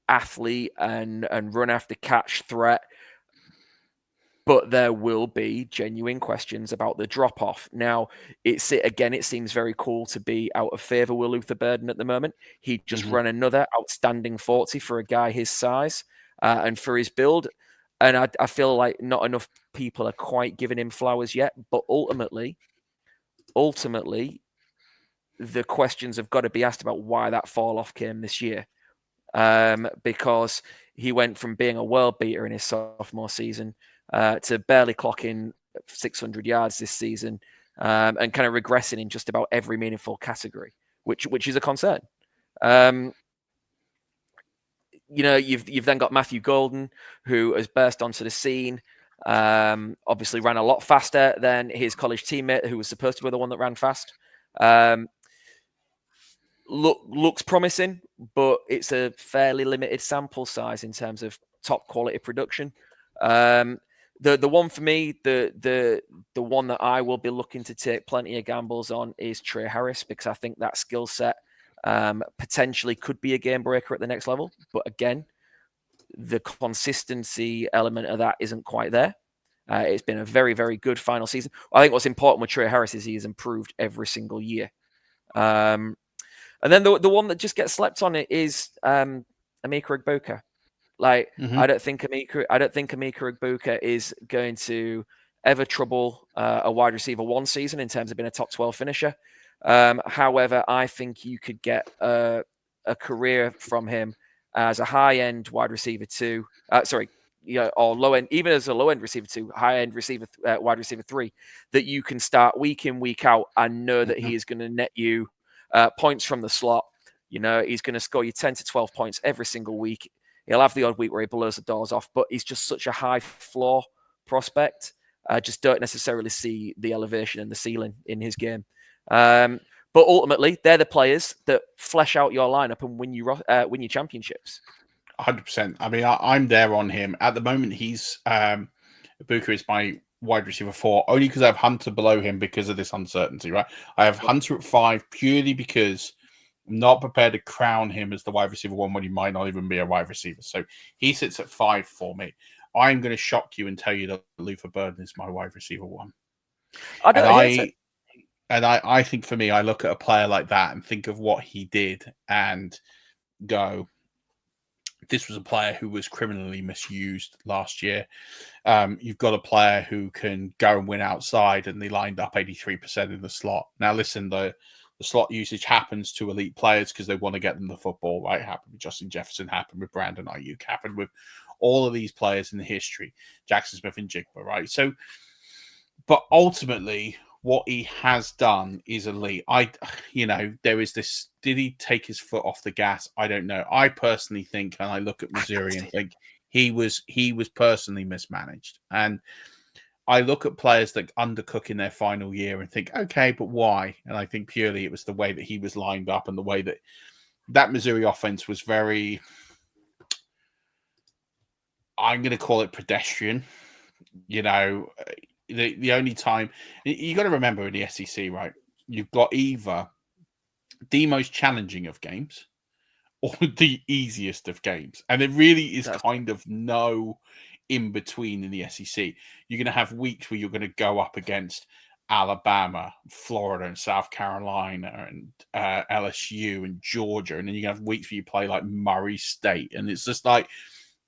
athlete and run after catch threat. But there will be genuine questions about the drop off. Now, it seems very cool to be out of favor with Luther Burden at the moment. He just ran another outstanding 40 for a guy his size and for his build. And I feel like not enough people are quite giving him flowers yet. But ultimately, the questions have got to be asked about why that fall off came this year. Because he went from being a world beater in his sophomore season to barely clocking 600 yards this season and kind of regressing in just about every meaningful category, which is a concern. You've then got Matthew Golden, who has burst onto the scene. Obviously ran a lot faster than his college teammate, who was supposed to be the one that ran fast. Looks promising, but it's a fairly limited sample size in terms of top quality production. The one for me, the one that I will be looking to take plenty of gambles on is Trey Harris, because I think that skill set potentially could be a game breaker at the next level. But again, the consistency element of that isn't quite there. It's been a very, very good final season. I think what's important with Trey Harris is he has improved every single year. And then the one that just gets slept on it is Emeka Egbuka. Like I don't think Emeka Egbuka is going to ever trouble a wide receiver one season in terms of being a top 12 finisher. However, I think you could get a career from him as a high-end wide receiver two. Or low-end, even as a low-end receiver two, high-end receiver, wide receiver three, that you can start week in, week out and know that he is going to net you points from the slot, You know, he's going to score you 10 to 12 points every single week. He'll have the odd week where he blows the doors off, but he's just such a high floor prospect. I just don't necessarily see the elevation and the ceiling in his game. But ultimately, they're the players that flesh out your lineup and win your championships. 100%. I mean, I'm there on him. At the moment, he's Ibuka is my wide receiver 4, only because I have Hunter below him because of this uncertainty, right? I have Hunter at 5 purely because I'm not prepared to crown him as the wide receiver 1 when he might not even be a wide receiver. So he sits at 5 for me. I'm going to shock you and tell you that Luther Burden is my wide receiver 1. I think for me, I look at a player like that and think of what he did and go, this was a player who was criminally misused last year. You've got a player who can go and win outside, and they lined up 83% in the slot. Now, listen, the slot usage happens to elite players because they want to get them the football, right? Happened with Justin Jefferson, happened with Brandon Ayuk, happened with all of these players in the history, Jackson Smith and Jigba, right? So, but ultimately, what he has done is elite. There is this, did he take his foot off the gas? I don't know. I personally think, and I look at Missouri and think he was personally mismanaged. And I look at players that undercook in their final year and think, okay, but why? And I think purely it was the way that he was lined up and the way that Missouri offense was very, I'm going to call it pedestrian. You know, the only time you got to remember in the SEC, right? You've got either the most challenging of games or the easiest of games, and there really is kind of no in between in the SEC. You're going to have weeks where you're going to go up against Alabama, Florida, and South Carolina, and LSU and Georgia, and then you're going to have weeks where you play like Murray State, and it's just like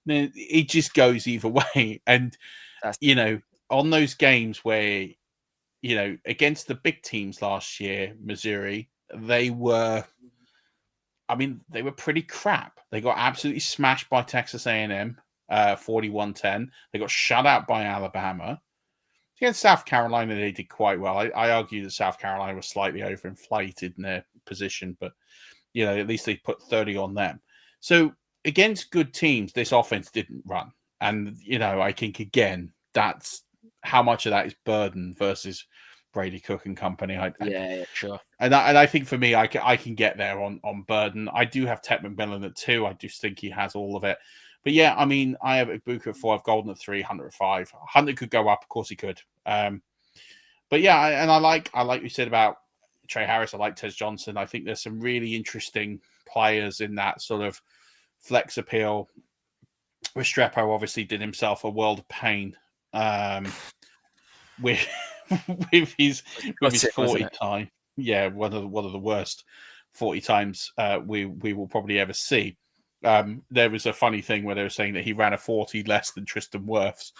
it just goes either way. And on those games where, against the big teams last year, Missouri, they were pretty crap. They got absolutely smashed by Texas A&M, 41-10. They got shut out by Alabama. Against South Carolina, they did quite well. I argue that South Carolina was slightly overinflated in their position, but, at least they put 30 on them. So against good teams, this offense didn't run. And, I think, again, that's how much of that is Burden versus Brady Cook and company. Yeah, sure. And I think for me, I can get there on Burden. I do have Ted McMillan at 2. I just think he has all of it. But yeah, I mean, I have Ibuka at 4, Golden at 3, Hunter at 5. Hunter could go up, of course he could. But yeah, I like you said about Trey Harris. I like Tez Johnson. I think there's some really interesting players in that sort of flex appeal. Restrepo obviously did himself a world of pain with his 40 time. Yeah, one of the worst 40 times we will probably ever see. There was a funny thing where they were saying that he ran a 40 less than Tristan Wirfs.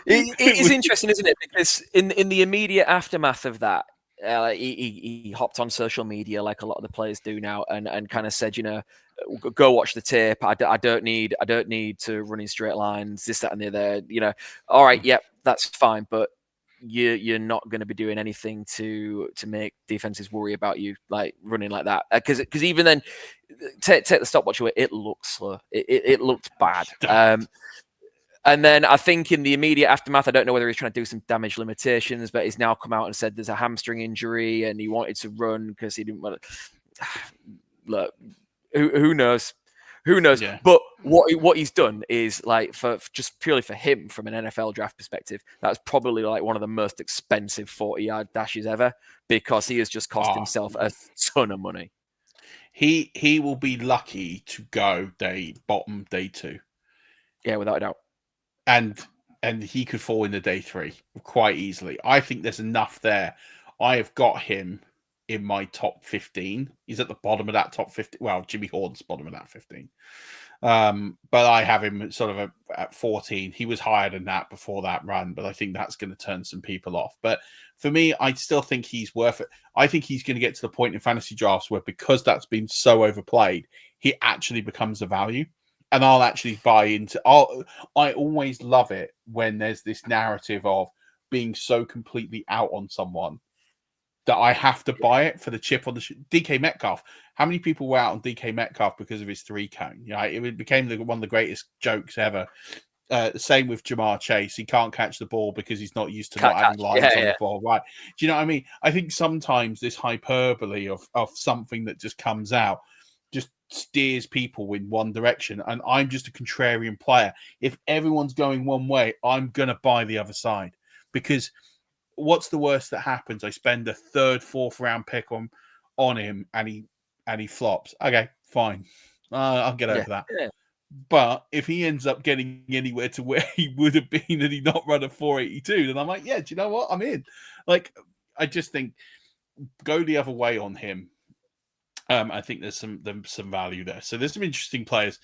It is interesting, isn't it? Because in the immediate aftermath of that, he hopped on social media like a lot of the players do now, and kind of said, go watch the tape. I don't need to run in straight lines, this, that, and the other. All right, yep, that's fine, but you're not going to be doing anything to make defenses worry about you, like running like that. Because even then, take the stopwatch away, it looked slow. It looked bad. And then I think in the immediate aftermath, I don't know whether he's trying to do some damage limitations, but he's now come out and said there's a hamstring injury and he wanted to run because he didn't want to. Look, who knows? Who knows? Yeah. But what he's done is, like, for just purely for him from an NFL draft perspective, that's probably like one of the most expensive 40-yard dashes ever, because he has just cost himself a ton of money. He will be lucky to go day 2. Yeah, without a doubt. And he could fall into day 3 quite easily. I think there's enough there. I have got him in my top 15. He's at the bottom of that top 15. Well, Jimmy Horn's bottom of that 15. But I have him sort of at 14. He was higher than that before that run, but I think that's going to turn some people off. But for me, I still think he's worth it. I think he's going to get to the point in fantasy drafts where, because that's been so overplayed, he actually becomes a value. And I'll actually buy into. I always love it when there's this narrative of being so completely out on someone that I have to buy it for the chip on the DK Metcalf. How many people were out on DK Metcalf because of his 3-cone? You know, it became one of the greatest jokes ever. Same with Jamar Chase. He can't catch the ball because he's not used to not having lines on the ball. Right. Do you know what I mean? I think sometimes this hyperbole of something that just comes out just steers people in one direction. And I'm just a contrarian player. If everyone's going one way, I'm going to buy the other side. Because what's the worst that happens? I spend a 3rd, 4th round pick on him and he flops. Okay, fine. I'll get over that. Yeah. But if he ends up getting anywhere to where he would have been had he not run a 482, then I'm like, yeah, do you know what? I'm in. Like, I just think go the other way on him. I think there's some value there. So there's some interesting players,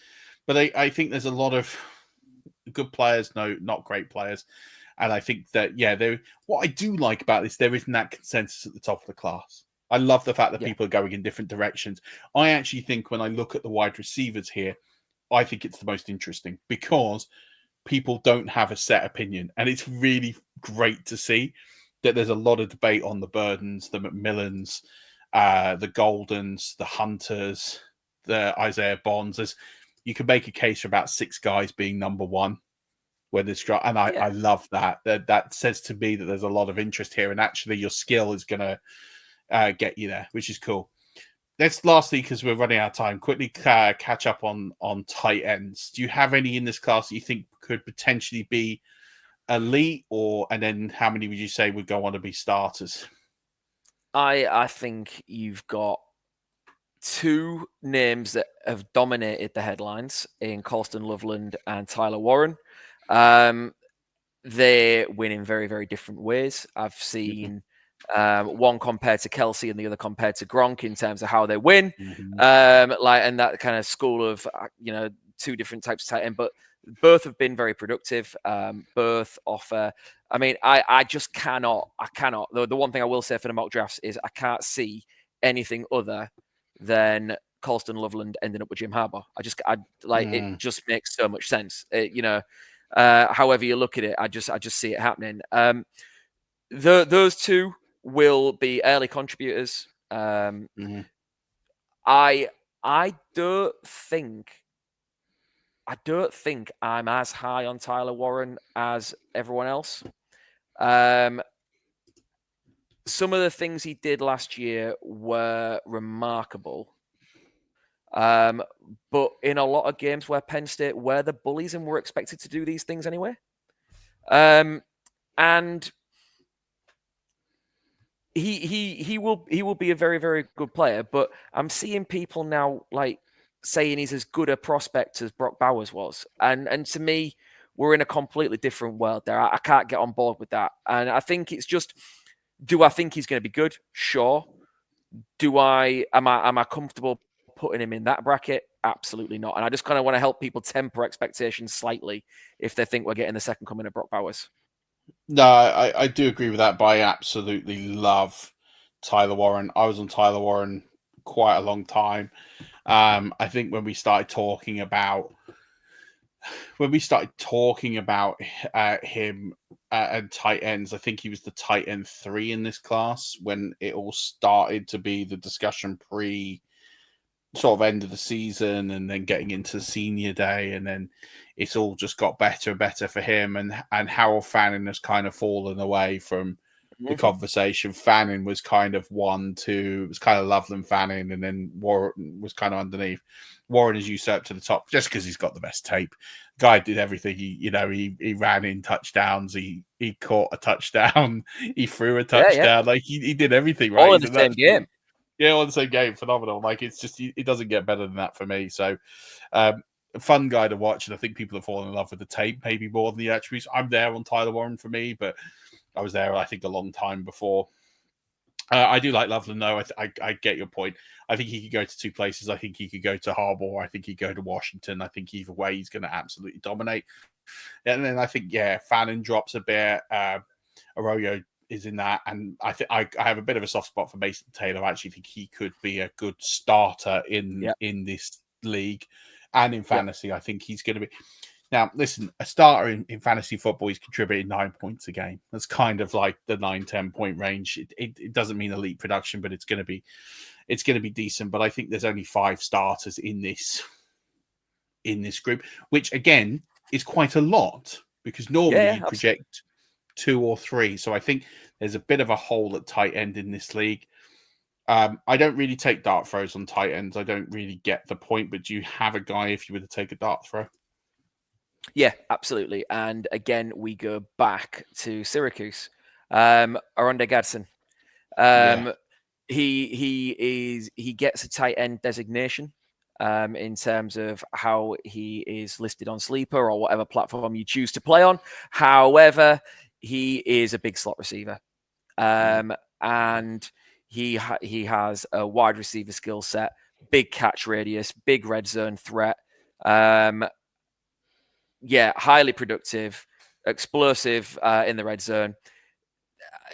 but I think there's a lot of good players, no, not great players. And I think that, what I do like about this, there isn't that consensus at the top of the class. I love the fact that people are going in different directions. I actually think when I look at the wide receivers here, I think it's the most interesting because people don't have a set opinion. And it's really great to see that there's a lot of debate on the Burdens, the McMillans, the Goldens, the Hunters, the Isaiah Bonds. You can make a case for about 6 guys being number 1. And I love that. That says to me that there's a lot of interest here. And actually your skill is going to get you there, which is cool. Let's lastly, because we're running out of time, quickly catch up on tight ends. Do you have any in this class that you think could potentially be elite, and then how many would you say would go on to be starters? I think you've got 2 names that have dominated the headlines in Colston Loveland and Tyler Warren. They win in very, very different ways. I've seen one compared to Kelsey and the other compared to Gronk in terms of how they win. And that kind of school of 2 different types of tight end, but both have been very productive. Both offer. I mean, I just cannot. The one thing I will say for the mock drafts is I can't see anything other than Colston Loveland ending up with Jim Harbaugh. It just makes so much sense. However you look at it, I just see it happening. Those 2 will be early contributors. I don't think I'm as high on Tyler Warren as everyone else. Some of the things he did last year were remarkable. But in a lot of games where Penn State were the bullies and were expected to do these things anyway. And he will be a very, very good player, but I'm seeing people now saying he's as good a prospect as Brock Bowers was. And to me, we're in a completely different world there. I can't get on board with that. And I think it's just, do I think he's going to be good? Sure. Am I comfortable putting him in that bracket? Absolutely not. And I just kind of want to help people temper expectations slightly if they think we're getting the second coming of Brock Bowers. No, I do agree with that, but I absolutely love Tyler Warren. I was on Tyler Warren quite a long time. I think when we started talking about him and tight ends, I think he was the tight end 3 in this class when it all started to be the discussion pre sort of end of the season and then getting into senior day, and then it's all just got better and better for him, and Harold Fannin has kind of fallen away from the conversation. Fannin was kind of 1-2, it was kind of Loveland Fannin, and then Warren was kind of underneath. Warren is usurped to the top just because he's got the best tape. Guy did everything. He ran in touchdowns, he caught a touchdown, he threw a touchdown, like he did everything right. All in the same game. Yeah, on the same game, phenomenal. Like, it's just, it doesn't get better than that for me. So, fun guy to watch, and I think people have fallen in love with the tape maybe more than the attributes. I'm there on Tyler Warren for me, but I was there, I think, a long time before. I do like Loveland, though. I get your point. I think he could go to 2 places. I think he could go to Harbaugh. I think he'd go to Washington. I think either way, he's going to absolutely dominate. And then I think, Fannin drops a bit. Arroyo is in that, and I think I have a bit of a soft spot for Mason Taylor. I actually think he could be a good starter in this league and in fantasy. I think he's going to be. Now, listen, a starter in fantasy football is contributing 9 points a game. That's kind of like the 9-10 point range. It doesn't mean elite production, but it's going to be decent. But I think there's only 5 starters in this group, which again is quite a lot because normally you project 2 or 3. So I think there's a bit of a hole at tight end in this league. I don't really take dart throws on tight ends. I don't really get the point, but do you have a guy if you were to take a dart throw? Yeah, absolutely. And again, we go back to Syracuse. Aronde Gadsden. He gets a tight end designation in terms of how he is listed on Sleeper or whatever platform you choose to play on. However, he is a big slot receiver. And he has a wide receiver skill set, big catch radius, big red zone threat. Highly productive, explosive in the red zone.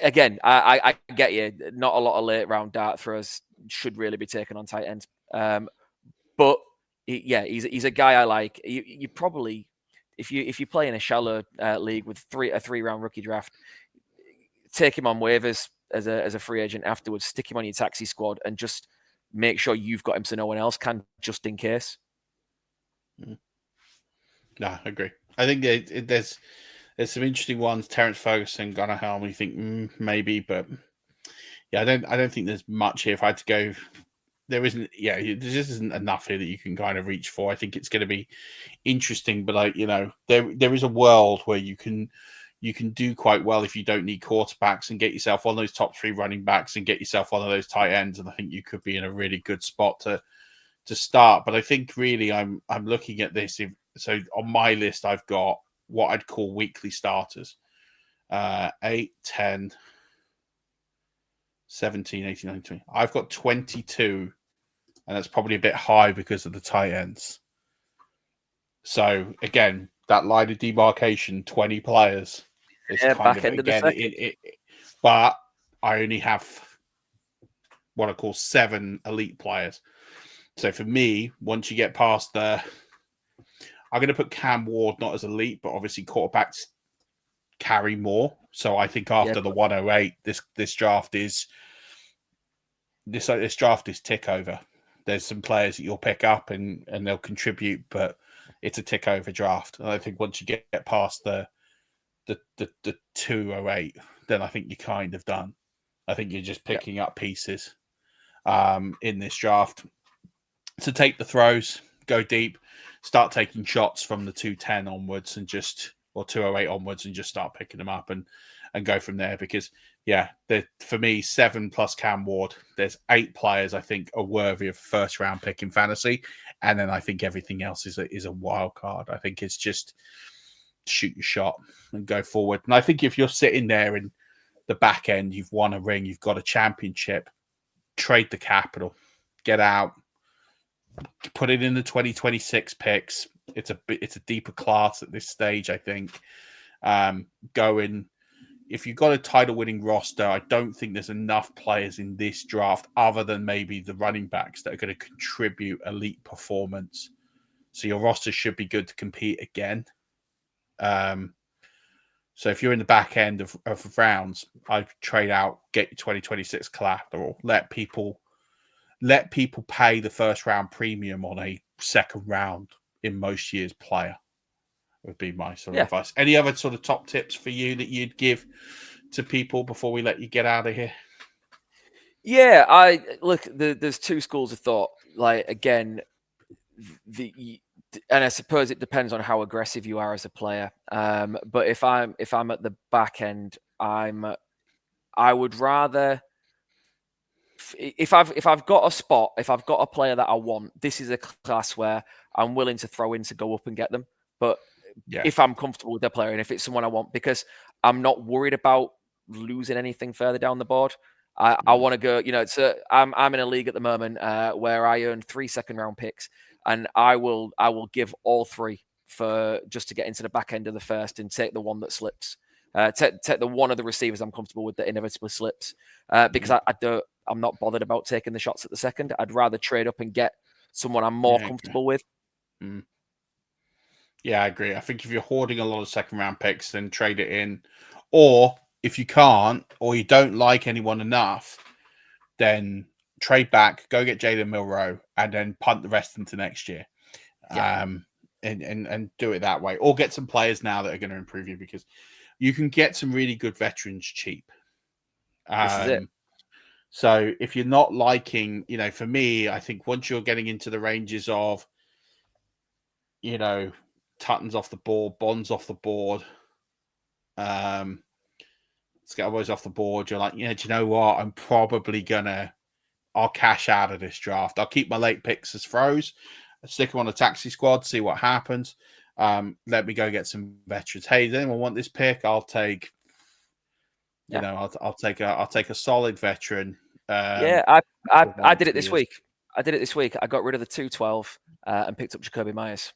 Again, I get you. Not a lot of late round dart throws should really be taken on tight ends. But he's a guy I like. You probably, if you play in a shallow league with a 3-round rookie draft, take him on waivers as a free agent afterwards. Stick him on your taxi squad and just make sure you've got him so no one else can, just in case. No, I agree. I think there's some interesting ones. Terrence Ferguson, Gunnar Helm. You think maybe, but yeah, I don't think there's much here. If I had to go, there isn't. Yeah, there just isn't enough here that you can kind of reach for. I think it's going to be interesting, but there is a world where you can do quite well if you don't need quarterbacks and get yourself one of those top 3 running backs and get yourself one of those tight ends, and I think you could be in a really good spot to start. But I think really I'm looking at this. So on my list, I've got what I'd call weekly starters. 8, 10, 17, 18, 19, 20. I've got 22, and that's probably a bit high because of the tight ends. So again, that line of demarcation, 20 players. It's back end of the second. But I only have what I call 7 elite players. So for me, once you get past I'm going to put Cam Ward not as elite, but obviously quarterbacks carry more. So I think after the 108, this draft is tick over. There's some players that you'll pick up and they'll contribute, but it's a tick over draft. And I think once you get past the 208, then I think you're kind of done. I think you're just picking up pieces in this draft. So take the throws, go deep, start taking shots from the 210 onwards or 208 onwards and just start picking them up and go from there. Because for me, 7 plus Cam Ward, there's 8 players I think are worthy of a first round pick in fantasy. And then I think everything else is a wild card. I think it's just shoot your shot and go forward. And I think if you're sitting there in the back end, you've won a ring, you've got a championship, trade the capital, get out, put it in the 2026 picks. It's a deeper class at this stage, I think. If you've got a title-winning roster, I don't think there's enough players in this draft other than maybe the running backs that are going to contribute elite performance. So your roster should be good to compete again. So if you're in the back end of rounds, I'd trade out, get your 2026 collateral, let people pay the first round premium on a second round in most years player would be my sort of advice. Any other sort of top tips for you that you'd give to people before we let you get out of here? Yeah, there's 2 schools of thought. Like, again, and I suppose it depends on how aggressive you are as a player. But if I'm at the back end, I would rather, if I've got a spot, if I've got a player that I want, this is a class where I'm willing to throw in to go up and get them. But if I'm comfortable with the player and if it's someone I want, because I'm not worried about losing anything further down the board. I want to go, I'm in a league at the moment where I earn 3 second-round picks, and I will give all 3 for just to get into the back end of the first and take the one that slips. Take the one of the receivers I'm comfortable with that inevitably slips, because I'm not bothered about taking the shots at the second. I'd rather trade up and get someone I'm more comfortable with. Yeah, I agree. I think if you're hoarding a lot of second round picks, then trade it in. Or if you can't, or you don't like anyone enough, then trade back, go get Jalen Milroe, and then punt the rest into next year. Yeah. And do it that way. Or get some players now that are going to improve you, because you can get some really good veterans cheap. This is it. So if you're not liking, for me, I think once you're getting into the ranges of, Tutton's off the board, Bond's off the board, Scalbo's off the board, you're like, do you know what? I'm probably I'll cash out of this draft. I'll keep my late picks as throws, stick them on a taxi squad, see what happens. Let me go get some veterans. Hey, does anyone want this pick? I'll take, I'll take a solid veteran. I did it this week. I got rid of the 212 and picked up Jacoby Myers.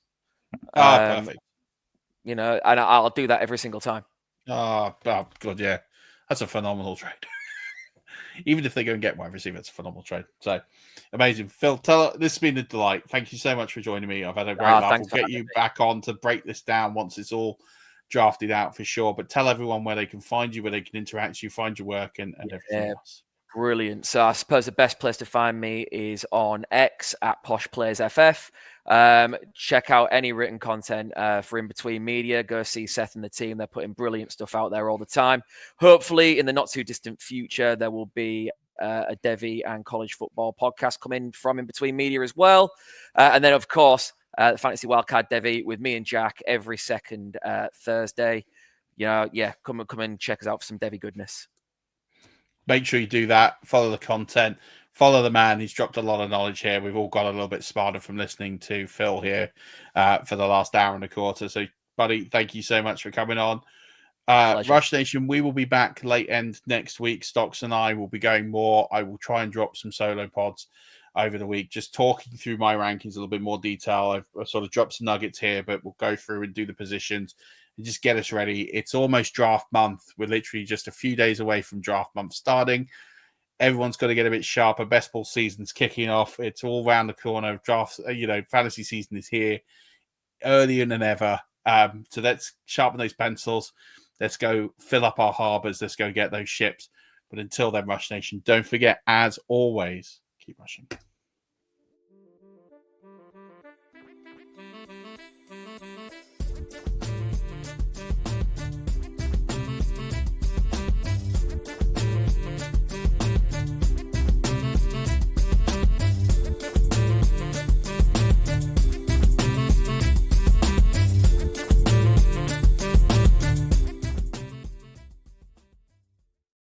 Perfect. And I'll do that every single time. Oh, good, yeah. That's a phenomenal trade. Even if they go and get wide receiver, it's a phenomenal trade. So amazing. Phil, this has been a delight. Thank you so much for joining me. I've had a great laugh. We'll get you back on to break this down once it's all drafted out for sure. But tell everyone where they can find you, where they can interact with you, find your work and everything else. Brilliant. So I suppose the best place to find me is on X at PoshPlayersFF. Check out any written content for InBetween Media. Go see Seth and the team. They're putting brilliant stuff out there all the time. Hopefully, in the not too distant future, there will be a Devy and college football podcast coming from InBetween Media as well. And then, of course, the Fantasy Wildcard Devy with me and Jack every second Thursday. Come and check us out for some Devy goodness. Make sure you do that. Follow the content. Follow the man. He's dropped a lot of knowledge here. We've all got a little bit smarter from listening to Phil here for the last hour and a quarter. So, buddy, thank you so much for coming on. Rush Nation, we will be back late end next week. Stocks and I will be going more. I will try and drop some solo pods over the week, just talking through my rankings a little bit more detail. I've sort of dropped some nuggets here, but we'll go through and do the positions and just get us ready. It's almost draft month. We're literally just a few days away from draft month starting. Everyone's got to get a bit sharper. Best ball season's kicking off. It's all around the corner. Drafts, fantasy season is here earlier than ever. So let's sharpen those pencils. Let's go fill up our harbors. Let's go get those ships. But until then, Rush Nation, don't forget, as always, keep rushing.